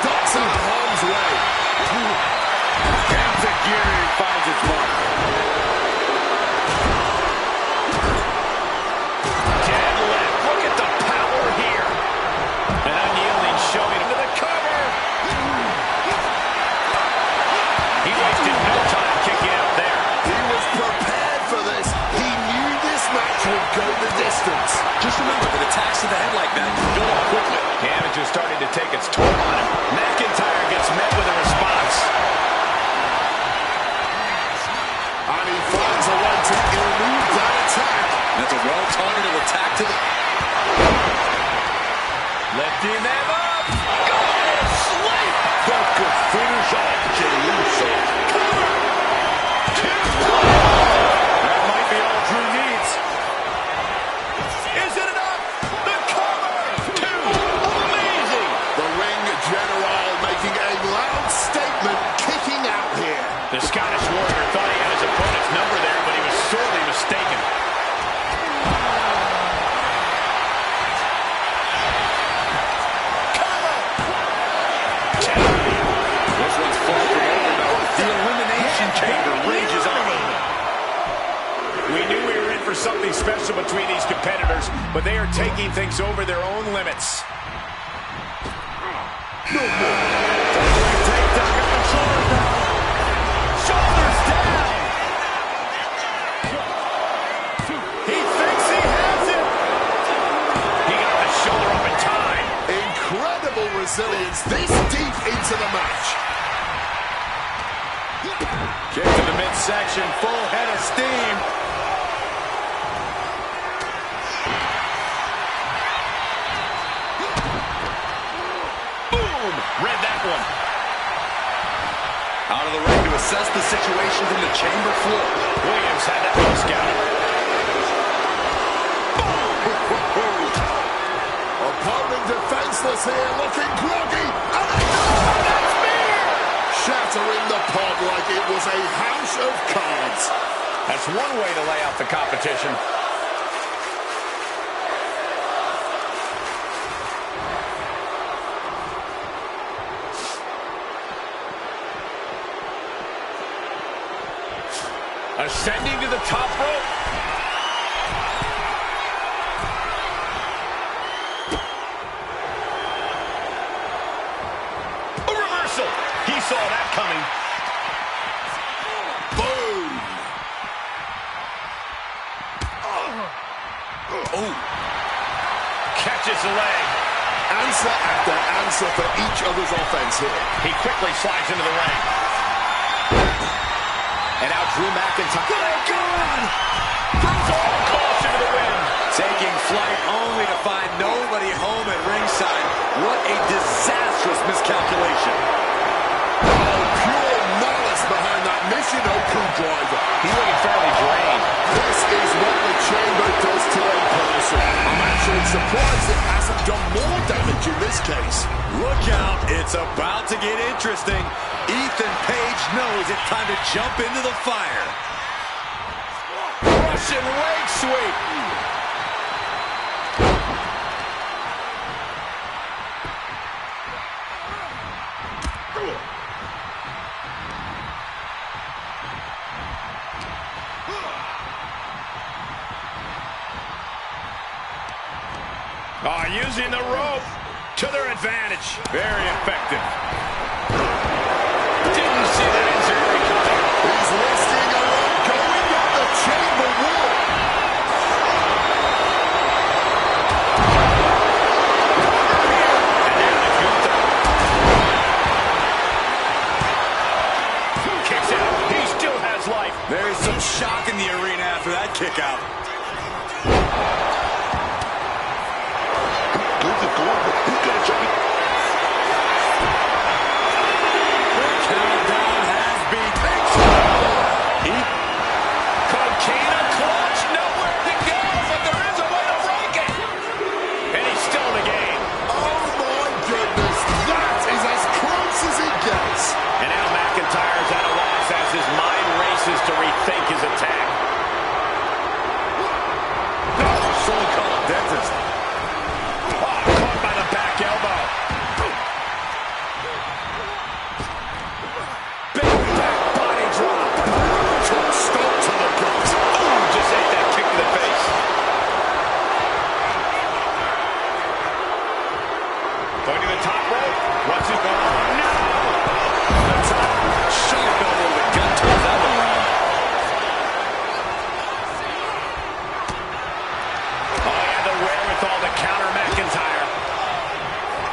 Ducks in harm's way. Enziguri finds its mark. Deadlift. Look at the power here. An unyielding showing into the cover. He wasted no time kicking out there. He was prepared for this. He knew this match would go the distance. Just remember that attacks to the head like that build up quickly. Damage is starting to take its toll on him. McIntyre gets met with a response. And he finds a way to elude that attack. That's a well-targeted attack to the... Lifting them up. Good sleep. That could finish off Jey Uso. Cover. 2. That might be all Drew needs. Is it enough? The cover. 2. Amazing. The ring general making a loud statement, kicking out here. The Scottish Warrior thought he had his opponent's number there, but he was sorely mistaken. This one's far from over, though. The Elimination Chamber rages on. We knew we were in for something special between these competitors, but they are taking things over their own limits. No more. Takedown, got the shoulders down. Shoulders down. He thinks he has it. He got the shoulder up in time. Incredible resilience this deep into the match. Kick to the midsection, full head of steam. Read that one. Out of the ring to assess the situation from the chamber floor. Williams had that well scouted. Opponent defenseless here, looking groggy. And a spear! Shattering the pod like it was a house of cards. That's one way to lay out the competition. Ascending to the top rope. A reversal. He saw that coming. Boom! Oh. Catches the leg. Answer after answer for each other's offense here. He quickly slides into the ring. And now Drew McIntyre. Oh, God! Throws all caution to the wind. Taking flight only to find nobody home at ringside. What a disastrous miscalculation. Oh, pure malice behind that Michinoku driver. He's looking fairly drained. This is what the chamber does to a person. I'm actually surprised it hasn't done more damage in this case. Look out, it's about to get interesting. Ethan Page knows it's time to jump into the fire. Russian leg sweep. Using the rope to their advantage. Very effective. Didn't see that injury coming. He's listing a rope going up the chamber wall. And now the Gunther. Kicks out. He still has life. There's some shock in the arena after that kick out. To rethink his attack. Someone call a dentist. Caught by the back elbow. Big back body drop. Took stop to the gut. Ooh, just ate that kick to the face. Going to the top rope. What's it going on? No! The top. Sharp elbow with Gunter's elbow.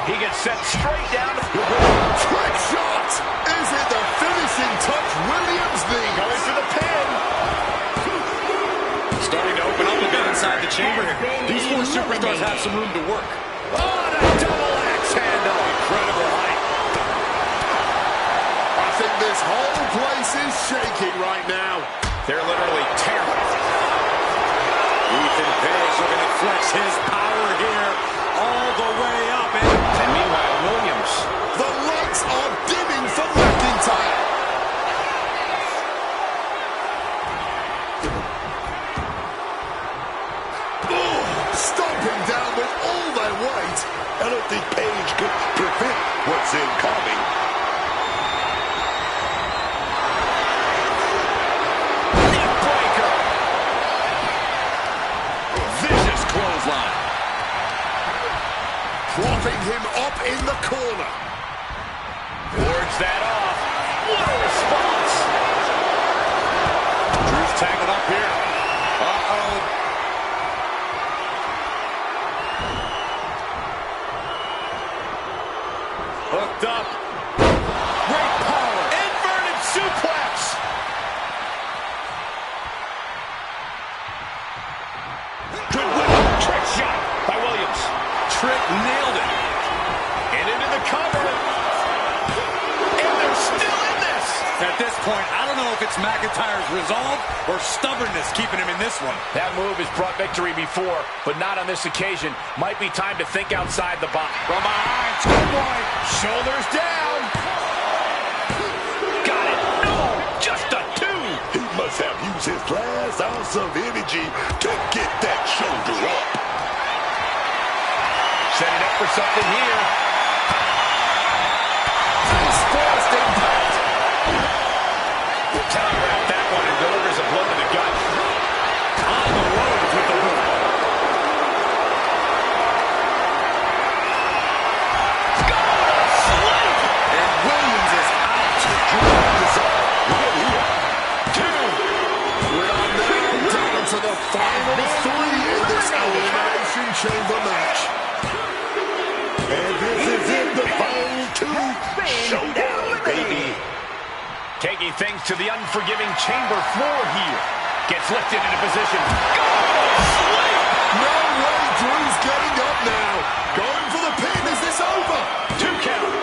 He gets set straight down. Trick shot! Is it the finishing touch? Williams going for the pin. Starting to open up a bit inside the chamber here. These four superstars have some room to work. Oh, and a double axe handle. Incredible height. I think this whole place is shaking right now. They're literally tearing. Ethan Page looking to flex his power here all the way up. And meanwhile, Williams. The lights are dimming for McIntyre. Stomping down with all their weight. I don't think Page could prevent what's incoming. Neckbreaker. Vicious clothesline. Propping him up in the corner. Wards that off. What a response. Drew's tagging up here. Uh-oh. Hooked up. Great power. Inverted suplex. Good winning. Trick shot by Williams. Trick nailed it. And into the cover. point, I don't know if it's McIntyre's resolve or stubbornness keeping him in this one. That move has brought victory before, but not on this occasion. Might be time to think outside the box. From behind, schoolboy. Shoulders down. Got it. No, just a 2. He must have used his last ounce of energy to get that shoulder up. Setting up for something here. Forced impact. Telegraphed that one and delivers a blow to the gut. On the road with the boot. Slam! And Williams is out. Right here. 2. We are now down to the final 3 in this Elimination Chamber match. And this is in the final 2 showdown, baby. Taking things to the unforgiving chamber floor here. Gets lifted into position. No way Drew's getting up now. Going for the pin. Is this over? 2 count.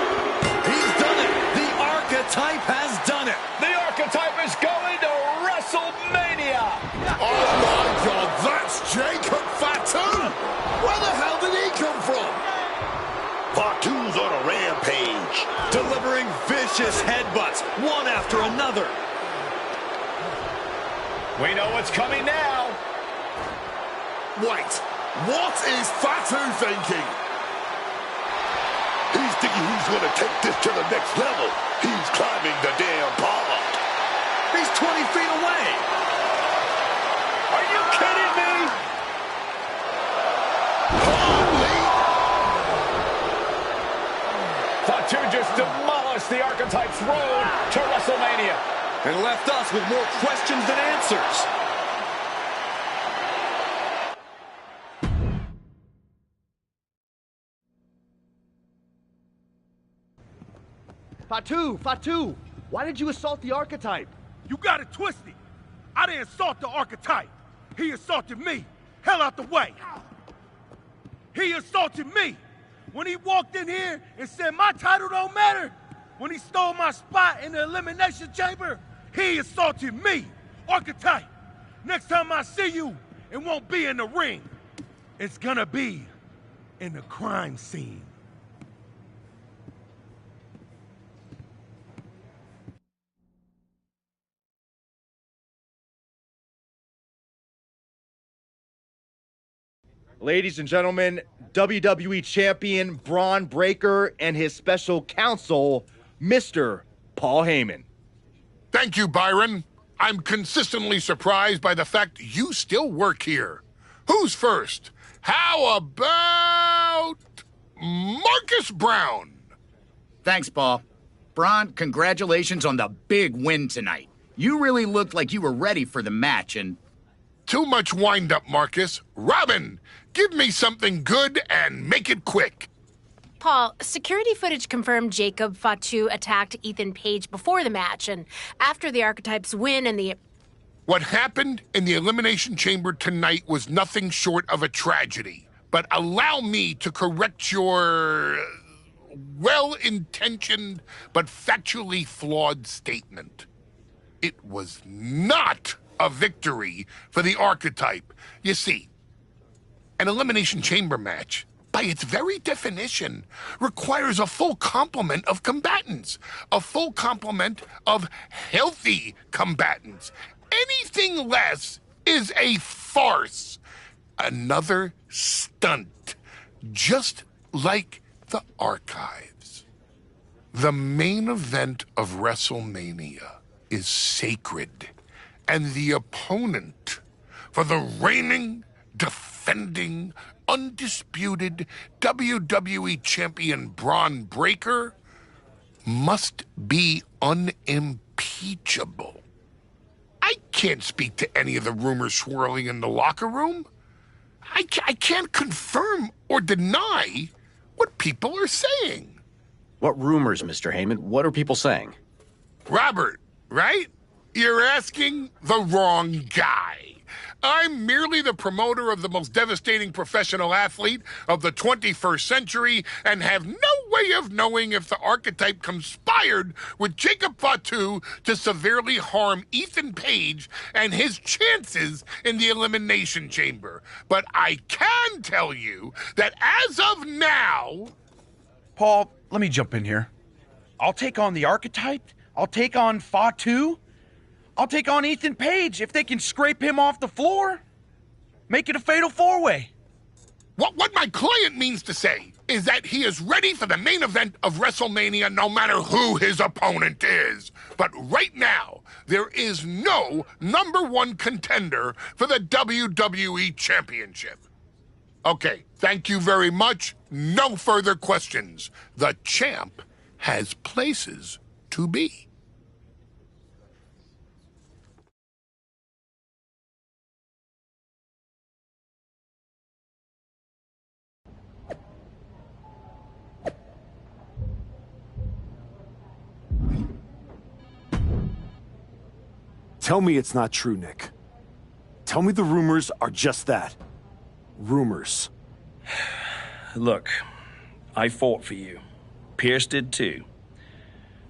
He's done it. The Archetype has done it. The Archetype is going to WrestleMania. Oh my God, that's Jacob Fatu. Where the hell did he come from? Fatu's on a rampage. Delivering vicious headbutts, one after another. We know what's coming now. Wait, what is Fatu thinking? He's thinking he's going to take this to the next level. He's climbing the damn pod. He's 20 feet away. Are you kidding me? Fatu just demolished the Archetype's road to WrestleMania. And left us with more questions than answers. Fatu, why did you assault the Archetype? You got it twisted. I didn't assault the Archetype. He assaulted me. Hell out the way. He assaulted me. When he walked in here and said my title don't matter. When he stole my spot in the Elimination Chamber, he assaulted me. Archetype, next time I see you, it won't be in the ring. It's gonna be in the crime scene. Ladies and gentlemen, WWE Champion Braun Breaker and his special counsel, Mr. Paul Heyman. Thank you, Byron. I'm consistently surprised by the fact you still work here. Who's first? How about Marcus Brown? Thanks, Paul. Braun, congratulations on the big win tonight. You really looked like you were ready for the match and... Too much wind-up, Marcus. Robin, give me something good and make it quick. Paul, security footage confirmed Jacob Fatu attacked Ethan Page before the match, and after the Archetypes win and the... What happened in the Elimination Chamber tonight was nothing short of a tragedy. But allow me to correct your well-intentioned but factually flawed statement. It was not a victory for the Archetype. You see, an Elimination Chamber match, by its very definition, requires a full complement of combatants, a full complement of healthy combatants. Anything less is a farce, another stunt, just like the archives. The main event of WrestleMania is sacred, and the opponent for the reigning, defending, undisputed WWE Champion Braun Breaker must be unimpeachable. I can't speak to any of the rumors swirling in the locker room. I can't confirm or deny what people are saying. What rumors, Mr. Heyman? What are people saying? Robert, right? You're asking the wrong guy. I'm merely the promoter of the most devastating professional athlete of the 21st century and have no way of knowing if the archetype conspired with Jacob Fatu to severely harm Ethan Page and his chances in the Elimination Chamber. But I can tell you that as of now... Paul, let me jump in here. I'll take on the archetype. I'll take on Fatu. I'll take on Ethan Page if they can scrape him off the floor. Make it a fatal four-way. What my client means to say is that he is ready for the main event of WrestleMania no matter who his opponent is. But right now, there is no #1 contender for the WWE Championship. Okay, thank you very much. No further questions. The champ has places to be. Tell me it's not true, Nick. Tell me the rumors are just that. Rumors. Look, I fought for you. Pierce did too.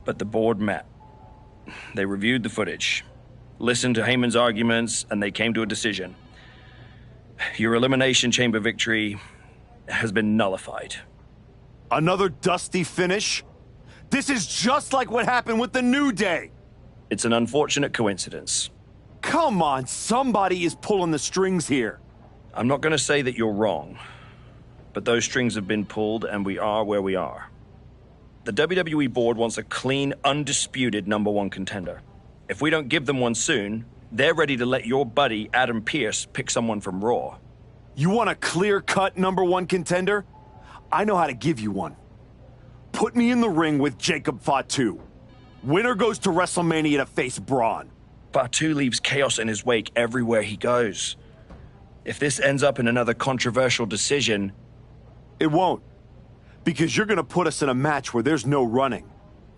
But the board met. They reviewed the footage, listened to Heyman's arguments, and they came to a decision. Your Elimination Chamber victory has been nullified. Another dusty finish? This is just like what happened with the New Day. It's an unfortunate coincidence. Come on, somebody is pulling the strings here. I'm not going to say that you're wrong, but those strings have been pulled and we are where we are. The WWE board wants a clean, undisputed #1 contender. If we don't give them one soon, they're ready to let your buddy Adam Pearce pick someone from Raw. You want a clear-cut #1 contender? I know how to give you one. Put me in the ring with Jacob Fatu. Winner goes to WrestleMania to face Braun. Fatu leaves chaos in his wake everywhere he goes. If this ends up in another controversial decision... It won't. Because you're gonna put us in a match where there's no running,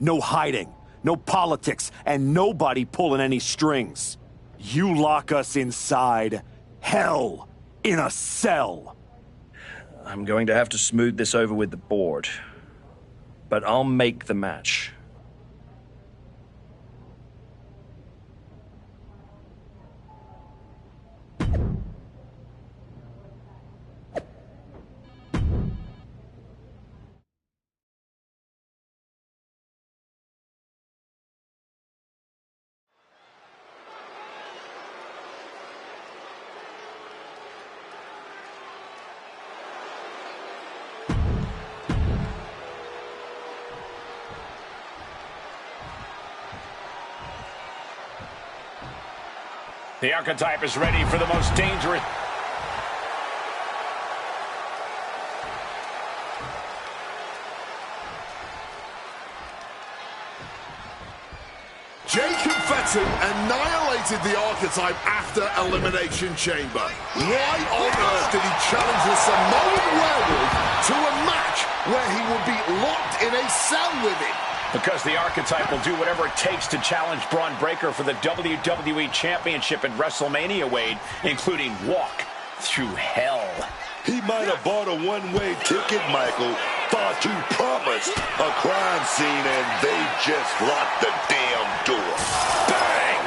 no hiding, no politics, and nobody pulling any strings. You lock us inside hell in a cell. I'm going to have to smooth this over with the board. But I'll make the match. The archetype is ready for the most dangerous... Jacob Fatu annihilated the archetype after Elimination Chamber. Why on earth did he challenge the Samoan Werewolf to a match where he would be locked in a cell with him? Because the archetype will do whatever it takes to challenge Braun Breaker for the WWE Championship at WrestleMania, Wade, including walk through hell. He might have bought a one-way ticket, Michael. Fatu promised a crime scene, and they just locked the damn door. Bang!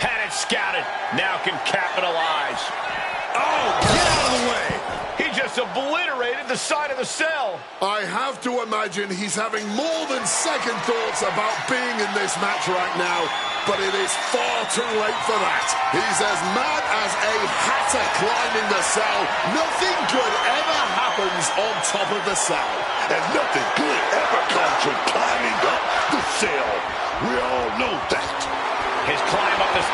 Had it scouted. Now can capitalize. Oh, get out of the way! He just obliterated the side of the cell. I have to imagine he's having more than second thoughts about being in this match right now, but it is far too late for that. He's as mad as a hatter climbing the cell. Nothing good ever happens on top of the cell. And nothing good ever comes from climbing up the cell. We all know that. His climb up the...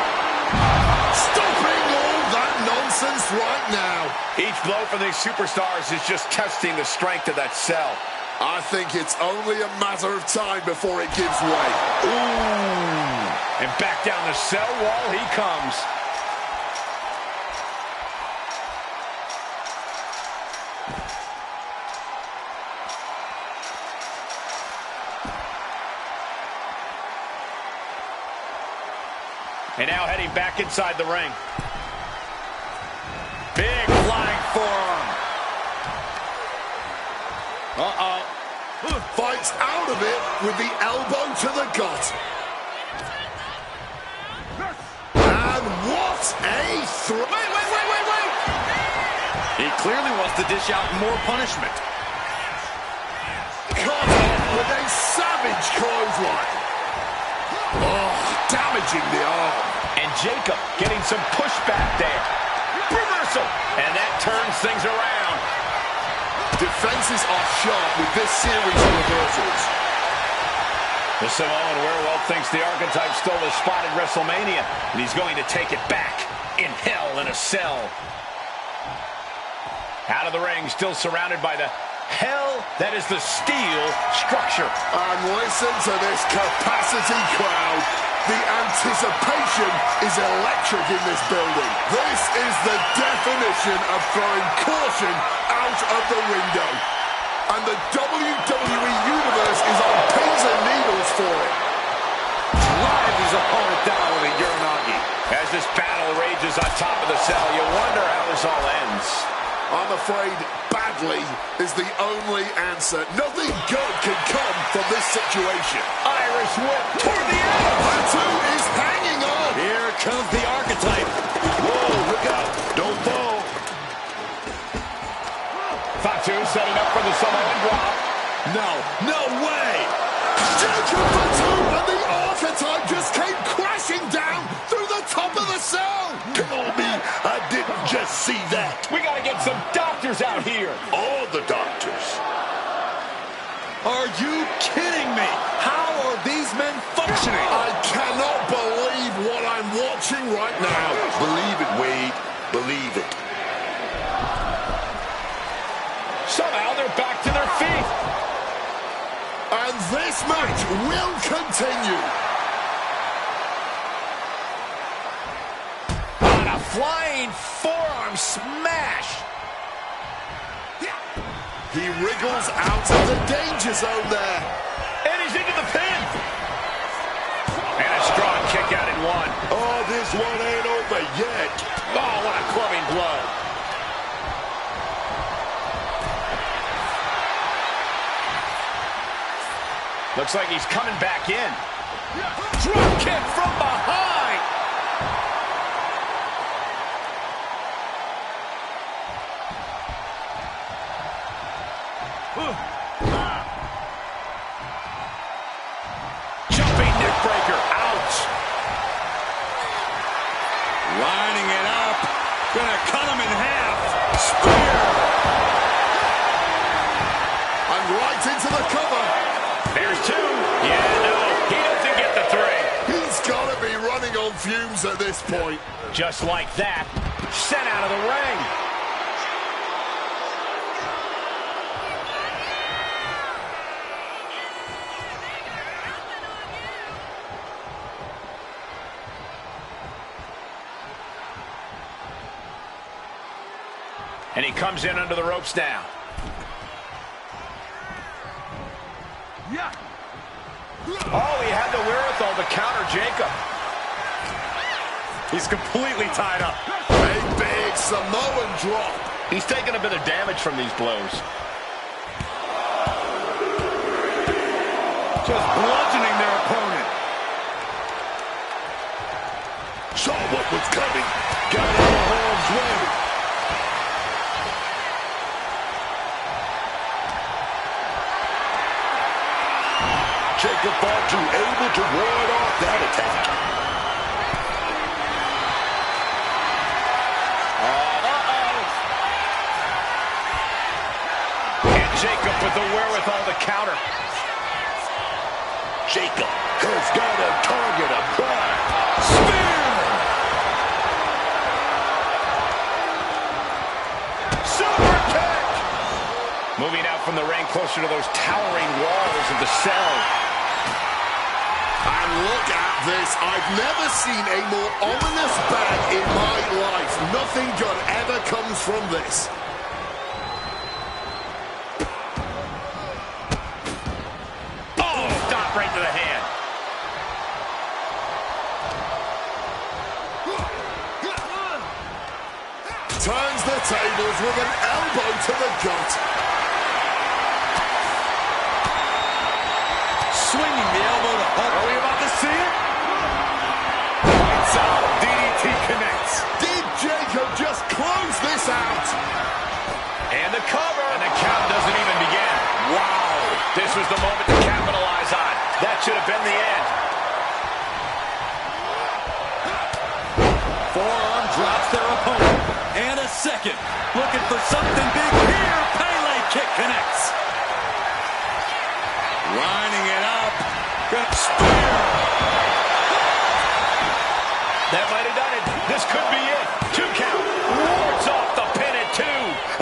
Stopping all that nonsense right now. Each blow from these superstars is just testing the strength of that cell. I think it's only a matter of time before it gives way. Ooh. And back down the cell wall he comes. And now heading back inside the ring. Big flying forearm. Uh-oh. Fights out of it with the elbow to the gut. And what a throw. Wait. He clearly wants to dish out more punishment. Caught with a savage clothesline. Oh, damaging the arm. And Jacob getting some pushback there. Reversal. And that turns things around. Defenses are sharp with this series of reversals. The Samoan Werewolf thinks the Archetype stole his spot at WrestleMania, and he's going to take it back in Hell in a Cell. Out of the ring, still surrounded by the hell that is the steel structure. And listen to this capacity crowd. The anticipation is electric in this building. This is the definition of throwing caution out of the window. And the WWE Universe is on pins and needles for it. Drives his opponent down with a Uranagi. As this battle rages on top of the cell, you wonder how this all ends. I'm afraid badly is the only answer. Nothing good can come from this situation. Irish whip toward the end. Fatu is hanging on. Here comes the Archetype. Whoa, look out. Don't fall. Fatu setting up for the Samoan drop. No way. Jacob Fatu and the Archetype just came crashing down through the top of the cell. Tell me I didn't just see that. We got to get some doctors out here. All the doctors. Are you kidding me? How are these men functioning? I cannot believe what I'm watching right now. Believe it, Wade. Believe it. Somehow they're back to their feet. And this match will continue. On a flying forearm smash. He wriggles out of the danger zone there. And he's into the pin. And a strong kick out in one. Oh, this one ain't over yet. Oh, what a clubbing blow. Looks like he's coming back in. Drop kick from behind. Jumping neck breaker. Ouch. Lining it up. Gonna cut him in half. Spear. And right into the cover. There's two. Yeah, no, he doesn't get the three. He's got to be running on fumes at this point. Just like that, sent out of the ring. And he comes in under the ropes now. Yeah. Oh, he had the wherewithal to counter Jacob. He's completely tied up. A big Samoan drop. He's taking a bit of damage from these blows. Just bludgeoning their opponent. Saw what was coming. Got out of harm's way. Jacob Fatu able to ward off that attack. And Jacob with the wherewithal to counter. Jacob has got a target applied. Spear! Super kick! Moving out from the ring closer to those towering walls of the cell. And look at this. I've never seen a more ominous bag in my life. Nothing good ever comes from this. Oh, stop right to the hand. turntables with an elbow to the gut. Swinging the elbow to Hulk. Are we about to see it? Lights out. DDT connects. Did Jacob just close this out? And the cover. And the count doesn't even begin. Wow. This was the moment to capitalize on. That should have been the end. Forearm drops their opponent. And a second. Looking for something big here. Pele kick connects. Lining it up. Good spear. That might have done it. This could be it. 2 count. Wards off the pin at 2.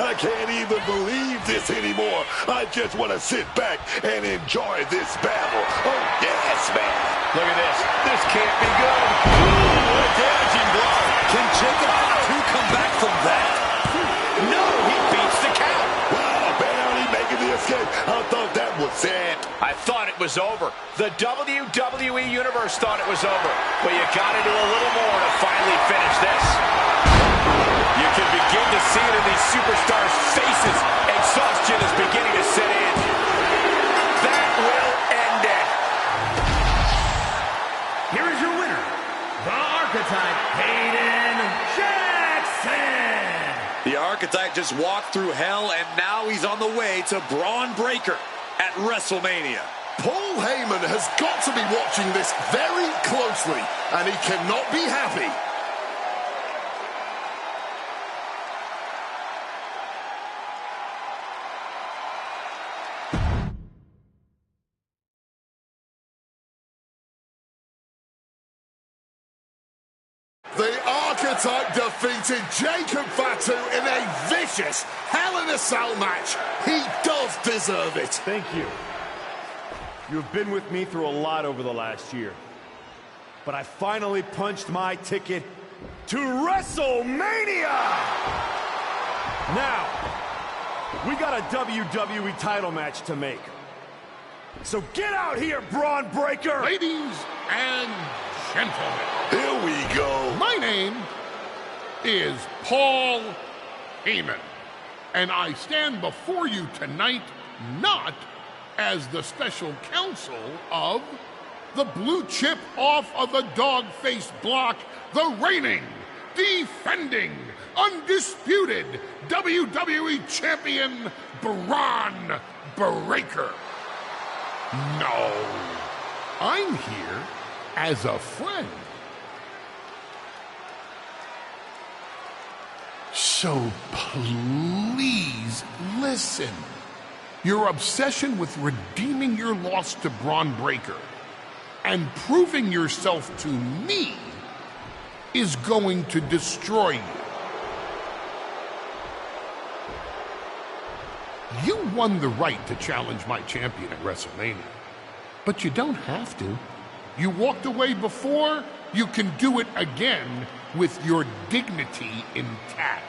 I can't even believe this anymore. I just want to sit back and enjoy this battle. Oh, yes, man. Look at this. This can't be good. Ooh, what a damaging blow. Can Jacob Fatu come back from that? No, he beats the count. Wow, barely making the escape. I thought that was it. I thought it was over. The WWE Universe thought it was over. But you got to do a little more to finally finish this. You can begin to see it in these superstars' faces. Exhaustion is beginning to set in. That will end it. Here is your winner, the Archetype, Hayden Jackson. The Archetype just walked through hell, and now he's on the way to Braun Breaker at WrestleMania. Paul Heyman has got to be watching this very closely, and he cannot be happy. The Archetype defeated Jacob Fatu in a vicious Hell in a Cell match. He does deserve it. Thank you. You have been with me through a lot over the last year. But I finally punched my ticket to WrestleMania! Now, we got a WWE title match to make. So get out here, Braun Breaker! Ladies and gentlemen. Here we go. My name is Paul Heyman, and I stand before you tonight not as the special counsel of the blue chip off of the dog-faced block, the reigning, defending, undisputed WWE Champion Braun Breaker. No, I'm here as a friend. So please listen. Your obsession with redeeming your loss to Braun Breaker and proving yourself to me is going to destroy you. You won the right to challenge my champion at WrestleMania, but you don't have to. You walked away before, you can do it again with your dignity intact.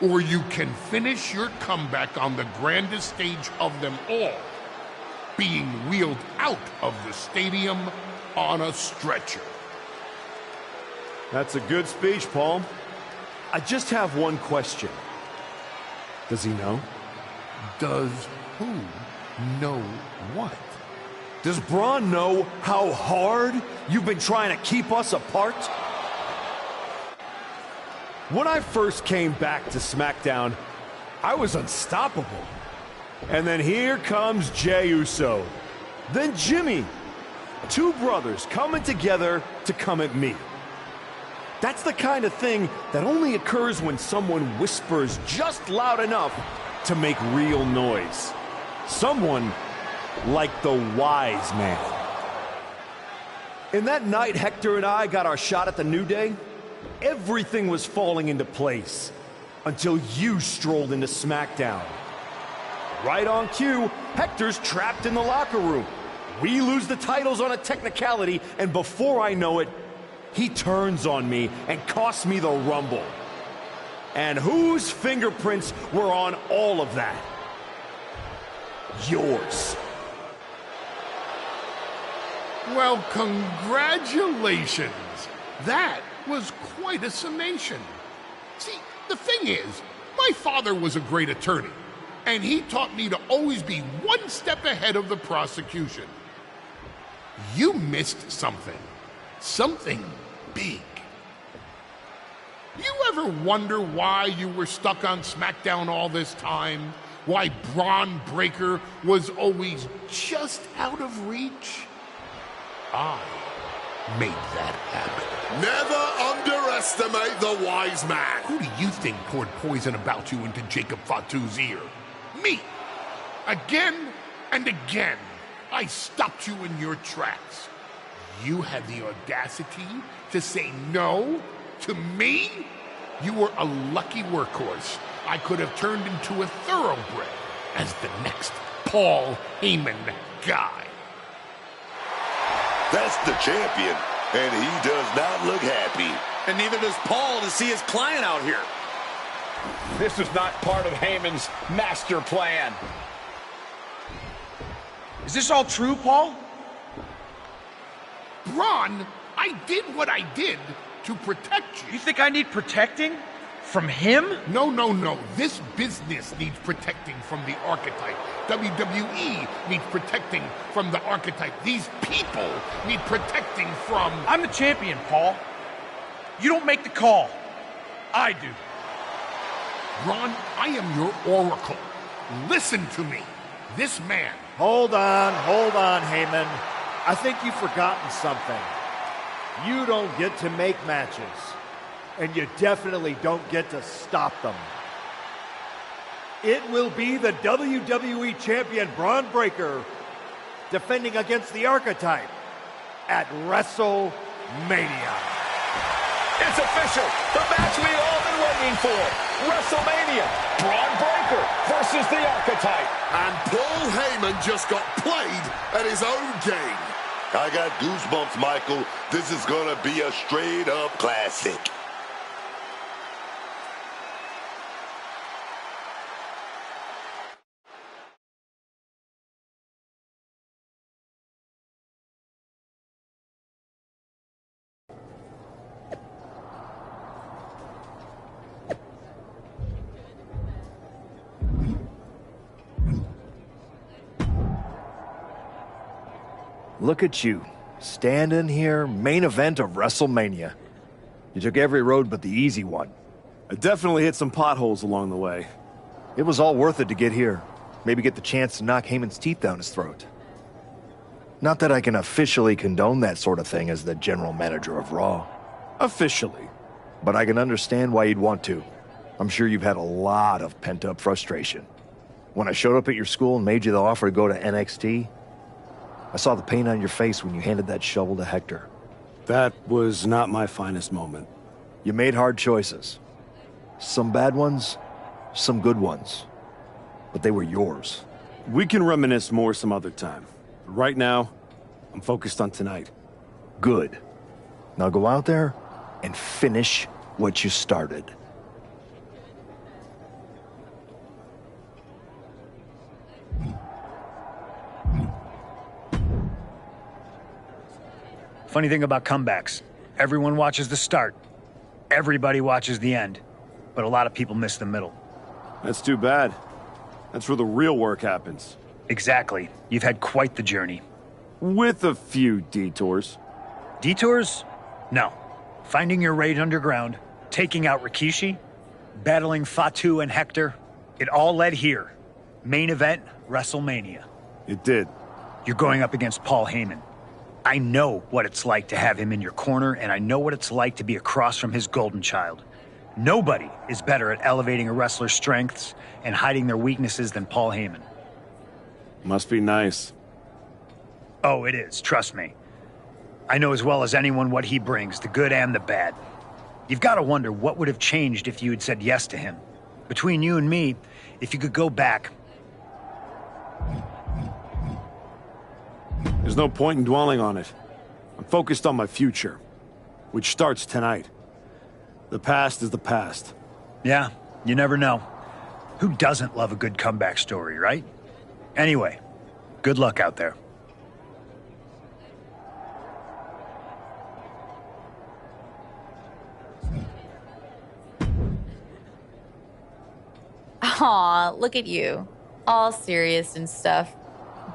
Or you can finish your comeback on the grandest stage of them all, being wheeled out of the stadium on a stretcher. That's a good speech, Paul. I just have one question. Does he know? Does who know what? Does Braun know how hard you've been trying to keep us apart? When I first came back to SmackDown, I was unstoppable. And then here comes Jey Uso. Then Jimmy. Two brothers coming together to come at me. That's the kind of thing that only occurs when someone whispers just loud enough to make real noise. Someone like the wise man. And that night Hector and I got our shot at the New Day, everything was falling into place until you strolled into SmackDown. Right on cue, Hector's trapped in the locker room. We lose the titles on a technicality, and before I know it, he turns on me and costs me the Rumble. And whose fingerprints were on all of that? Yours. Well, congratulations. That was quite a summation. See, The thing is, my father was a great attorney, and he taught me to always be one step ahead of the prosecution. You missed something. Something big. You ever wonder why you were stuck on SmackDown all this time? Why Braun Breaker was always just out of reach? I made that happen. Never underestimate the wise man. Who do you think poured poison about you into Jacob Fatu's ear? Me. Again and again, I stopped you in your tracks. You had the audacity to say no to me? You were a lucky workhorse I could have turned into a thoroughbred as the next Paul Heyman guy. That's the champion, and he does not look happy. And neither does Paul to see his client out here. This was not part of Heyman's master plan. Is this all true, Paul? Braun, I did what I did to protect you. You think I need protecting? From him? No, no, no. This business needs protecting from the archetype. WWE needs protecting from the archetype. These people need protecting from... I'm the champion, Paul. You don't make the call. I do. Ron, I am your oracle. Listen to me. This man... Hold on, Heyman. I think you've forgotten something. You don't get to make matches. And you definitely don't get to stop them. It will be the WWE Champion Braun Breaker defending against the Archetype at WrestleMania. It's official. The match we've all been waiting for. WrestleMania. Braun Breaker versus the Archetype. And Paul Heyman just got played at his own game. I got goosebumps, Michael. This is gonna be a straight-up classic. Look at you, standing here, main event of WrestleMania. You took every road but the easy one. I definitely hit some potholes along the way. It was all worth it to get here. Maybe get the chance to knock Heyman's teeth down his throat. Not that I can officially condone that sort of thing as the general manager of Raw. Officially. But I can understand why you'd want to. I'm sure you've had a lot of pent-up frustration. When I showed up at your school and made you the offer to go to NXT, I saw the pain on your face when you handed that shovel to Hector. That was not my finest moment. You made hard choices. Some bad ones, some good ones. But they were yours. We can reminisce more some other time. But right now, I'm focused on tonight. Good. Now go out there and finish what you started. Funny thing about comebacks, everyone watches the start. Everybody watches the end. But a lot of people miss the middle. That's too bad. That's where the real work happens. Exactly. You've had quite the journey. With a few detours. Detours? No. Finding your raid underground, taking out Rikishi, battling Fatu and Hector, it all led here. Main event, WrestleMania. It did. You're going up against Paul Heyman. I know what it's like to have him in your corner, and I know what it's like to be across from his golden child. Nobody is better at elevating a wrestler's strengths and hiding their weaknesses than Paul Heyman. Must be nice. Oh, it is, trust me. I know as well as anyone what he brings, the good and the bad. You've got to wonder what would have changed if you had said yes to him. Between you and me, if you could go back... There's no point in dwelling on it. I'm focused on my future, which starts tonight. The past is the past. Yeah, you never know. Who doesn't love a good comeback story, right? Anyway, good luck out there. Aw, look at you. All serious and stuff.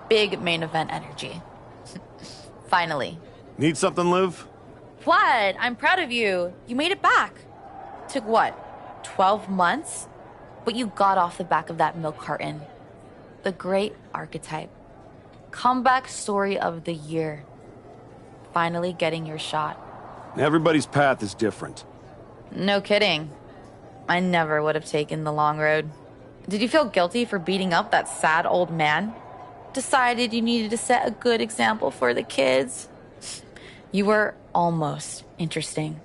Big main event energy. Finally. Need something, Liv? What? I'm proud of you. You made it back. Took what? 12 months? But you got off the back of that milk carton. The great archetype. Comeback story of the year. Finally getting your shot. Everybody's path is different. No kidding. I never would have taken the long road. Did you feel guilty for beating up that sad old man? Decided you needed to set a good example for the kids? You were almost interesting.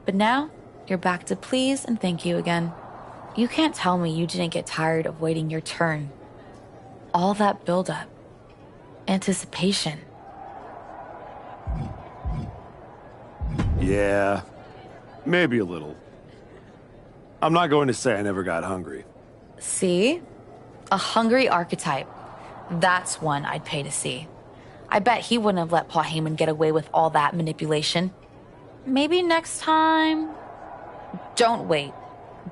But now, you're back to please and thank you again. You can't tell me you didn't get tired of waiting your turn. All that buildup. Anticipation. Yeah, maybe a little. I'm not going to say I never got hungry. See? A hungry archetype. That's one I'd pay to see. I bet he wouldn't have let Paul Heyman get away with all that manipulation. Maybe next time... Don't wait.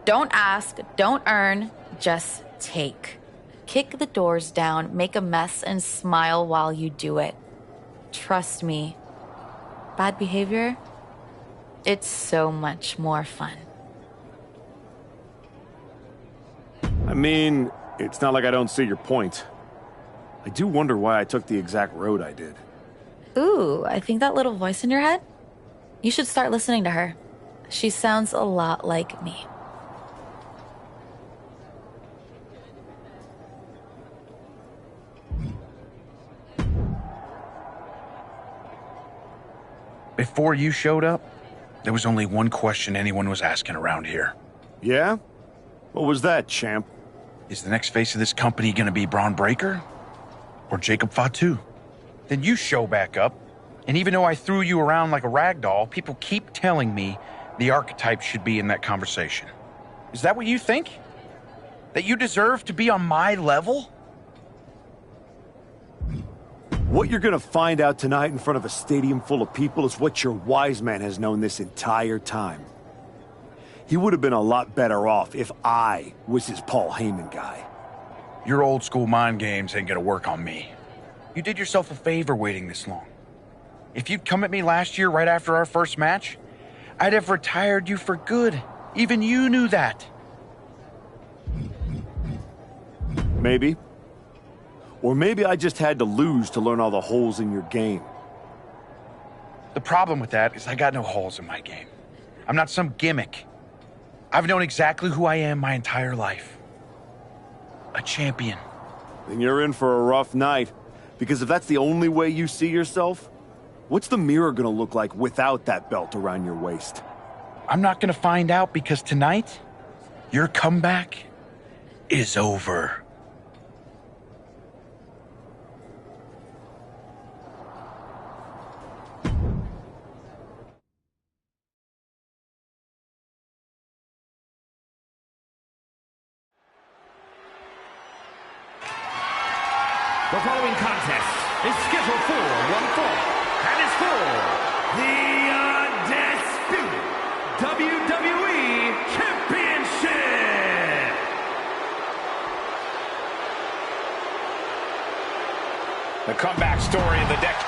Don't ask, don't earn, just take. Kick the doors down, make a mess, and smile while you do it. Trust me. Bad behavior? It's so much more fun. I mean, it's not like I don't see your point. I do wonder why I took the exact road I did. Ooh, I think that little voice in your head? You should start listening to her. She sounds a lot like me. Before you showed up, there was only one question anyone was asking around here. Yeah? What was that, champ? Is the next face of this company gonna be Braun Breaker? Or Jacob Fatu? Then you show back up, and even though I threw you around like a rag doll, people keep telling me the archetype should be in that conversation. Is that what you think? That you deserve to be on my level? What you're gonna find out tonight in front of a stadium full of people is what your wise man has known this entire time. He would have been a lot better off if I was his Paul Heyman guy. Your old school mind games ain't gonna work on me. You did yourself a favor waiting this long. If you'd come at me last year right after our first match, I'd have retired you for good. Even you knew that. Maybe. Or maybe I just had to lose to learn all the holes in your game. The problem with that is I got no holes in my game. I'm not some gimmick. I've known exactly who I am my entire life. A champion. Then you're in for a rough night. Because if that's the only way you see yourself, what's the mirror gonna look like without that belt around your waist? I'm not gonna find out because tonight, your comeback is over. The following contest is scheduled for one fall and is for the undisputed WWE Championship. The comeback story of the decade.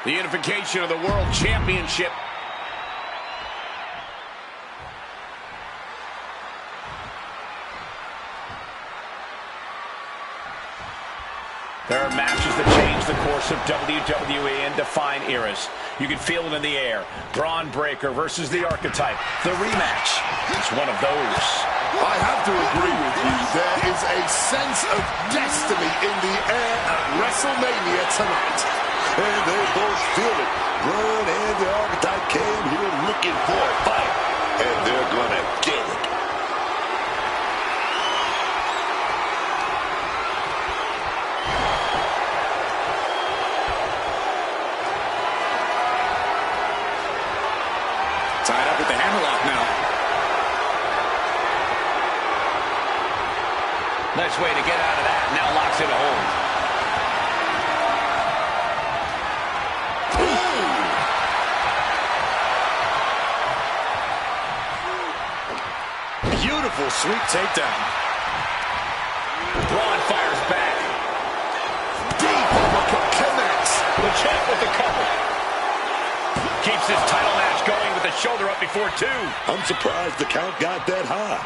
The unification of the World Championship. There are matches that change the course of WWE and define eras. You can feel it in the air. Braun Breaker versus the Archetype. The rematch is one of those. I have to agree with you. There is a sense of destiny in the air at WrestleMania tonight. And they both feel it. Braun and the Archetype came here looking for a fight. And they're gonna get it. Tied up with the hammerlock now. Nice way to get out of that. Now locks in a hold. Beautiful, sweet takedown. Braun fires back. Deep uppercut connects. The champ with the cover. Keeps his title match going with the shoulder up before 2. I'm surprised the count got that high.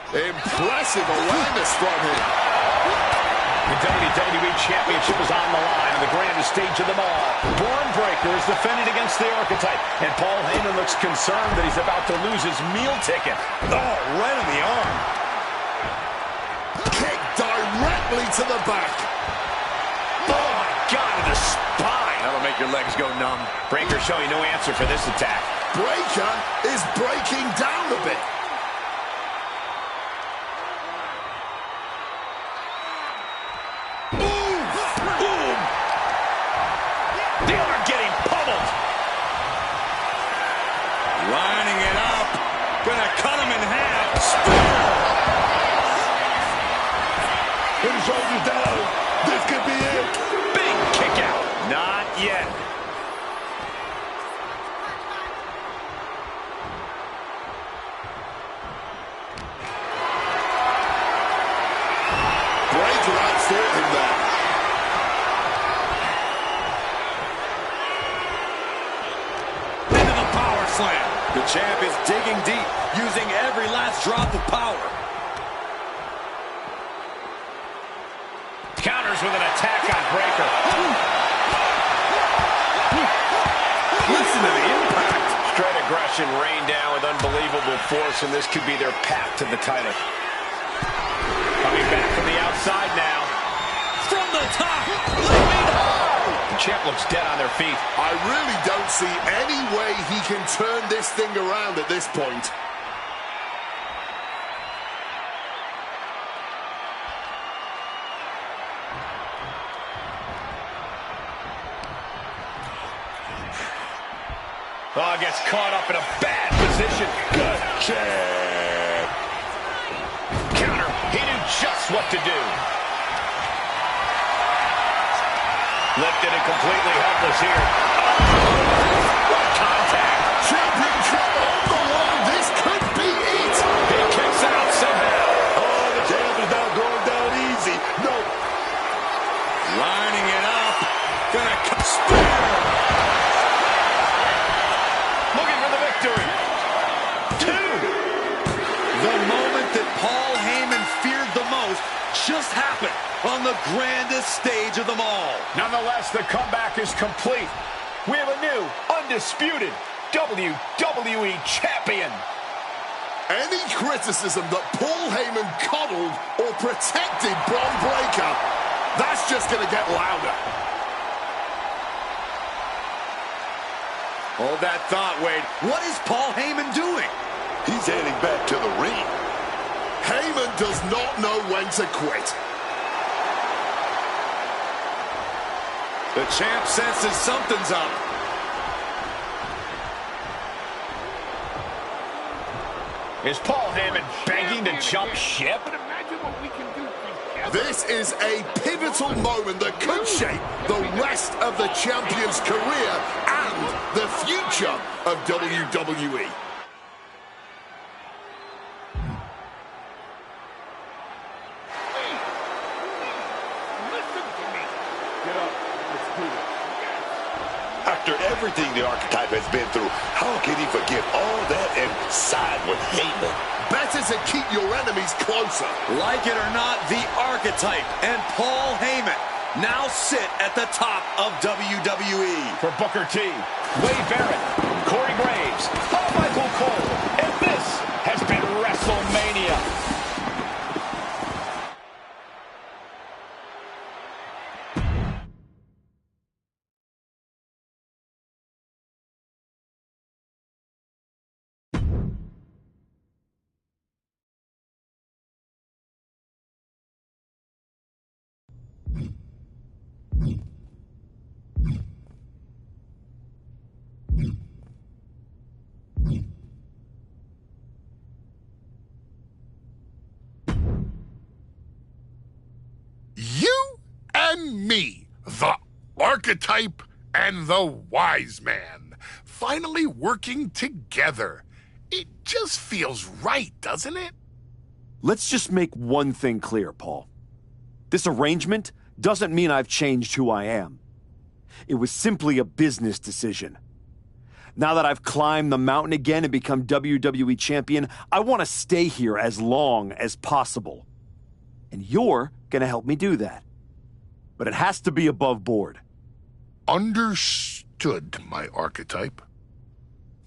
Impressive awareness from him. The WWE Championship is on the line on the grandest stage of them all. Braun Breaker is defending against the Archetype, and Paul Heyman looks concerned that he's about to lose his meal ticket. Oh, right on the arm. Kick directly to the back. Oh, my God, to the spine. That'll make your legs go numb. Breaker showing no answer for this attack. Breaker is breaking down a bit. The arm getting pummeled. Lining it up. Gonna cut him in half. Spear. Put his shoulders down. This could be it. Big kick out. Not yet. Breaker outfought him there. The champ is digging deep, using every last drop of power. Counters with an attack on Breaker. Listen to the impact. Straight aggression rained down with unbelievable force, and this could be their path to the title. Coming back from the outside now. From the top. The champ looks dead on their feet. I really don't see any way he can turn this thing around at this point. Oh, gets caught up in a bad position. Good Check. counter. He knew just what to do. Lifted and completely helpless here. What contact. Championship on the line. This could be it. He kicks out somehow. Oh, the champ is not going down easy. No. Lining it up. Gonna cut. Spear. Looking for the victory. 2. The moment that Paul Heyman feared the most just happened on the grandest stage of them all. Nonetheless, the comeback is complete. We have a new, undisputed WWE Champion. Any criticism that Paul Heyman coddled or protected Braun Breaker, that's just going to get louder. Hold that thought, Wade. What is Paul Heyman doing? He's heading back to the ring. Heyman does not know when to quit. The champ senses something's up. Is Paul Heyman begging to jump ship? This is a pivotal moment that could shape the rest of the champion's career and the future of WWE. After everything the Archetype has been through, how can he forget all that and side with Heyman? Better to keep your enemies closer. Like it or not, the Archetype and Paul Heyman now sit at the top of WWE. For Booker T, Wade Barrett, Corey Graves, Michael Cole, and this has been WrestleMania. You and me, the archetype and the wise man, finally working together. It just feels right, doesn't it? Let's just make one thing clear, Paul. This arrangement doesn't mean I've changed who I am. It was simply a business decision. Now that I've climbed the mountain again and become WWE champion, I want to stay here as long as possible. And you're gonna help me do that. But it has to be above board. Understood, my archetype.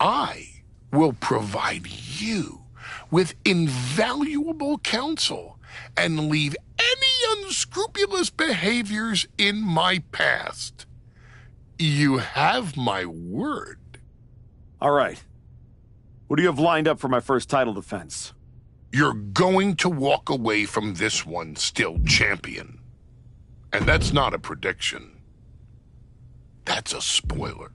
I will provide you with invaluable counsel and leave any unscrupulous behaviors in my past. You have my word. All right. What do you have lined up for my first title defense? You're going to walk away from this one still champion. And that's not a prediction. That's a spoiler.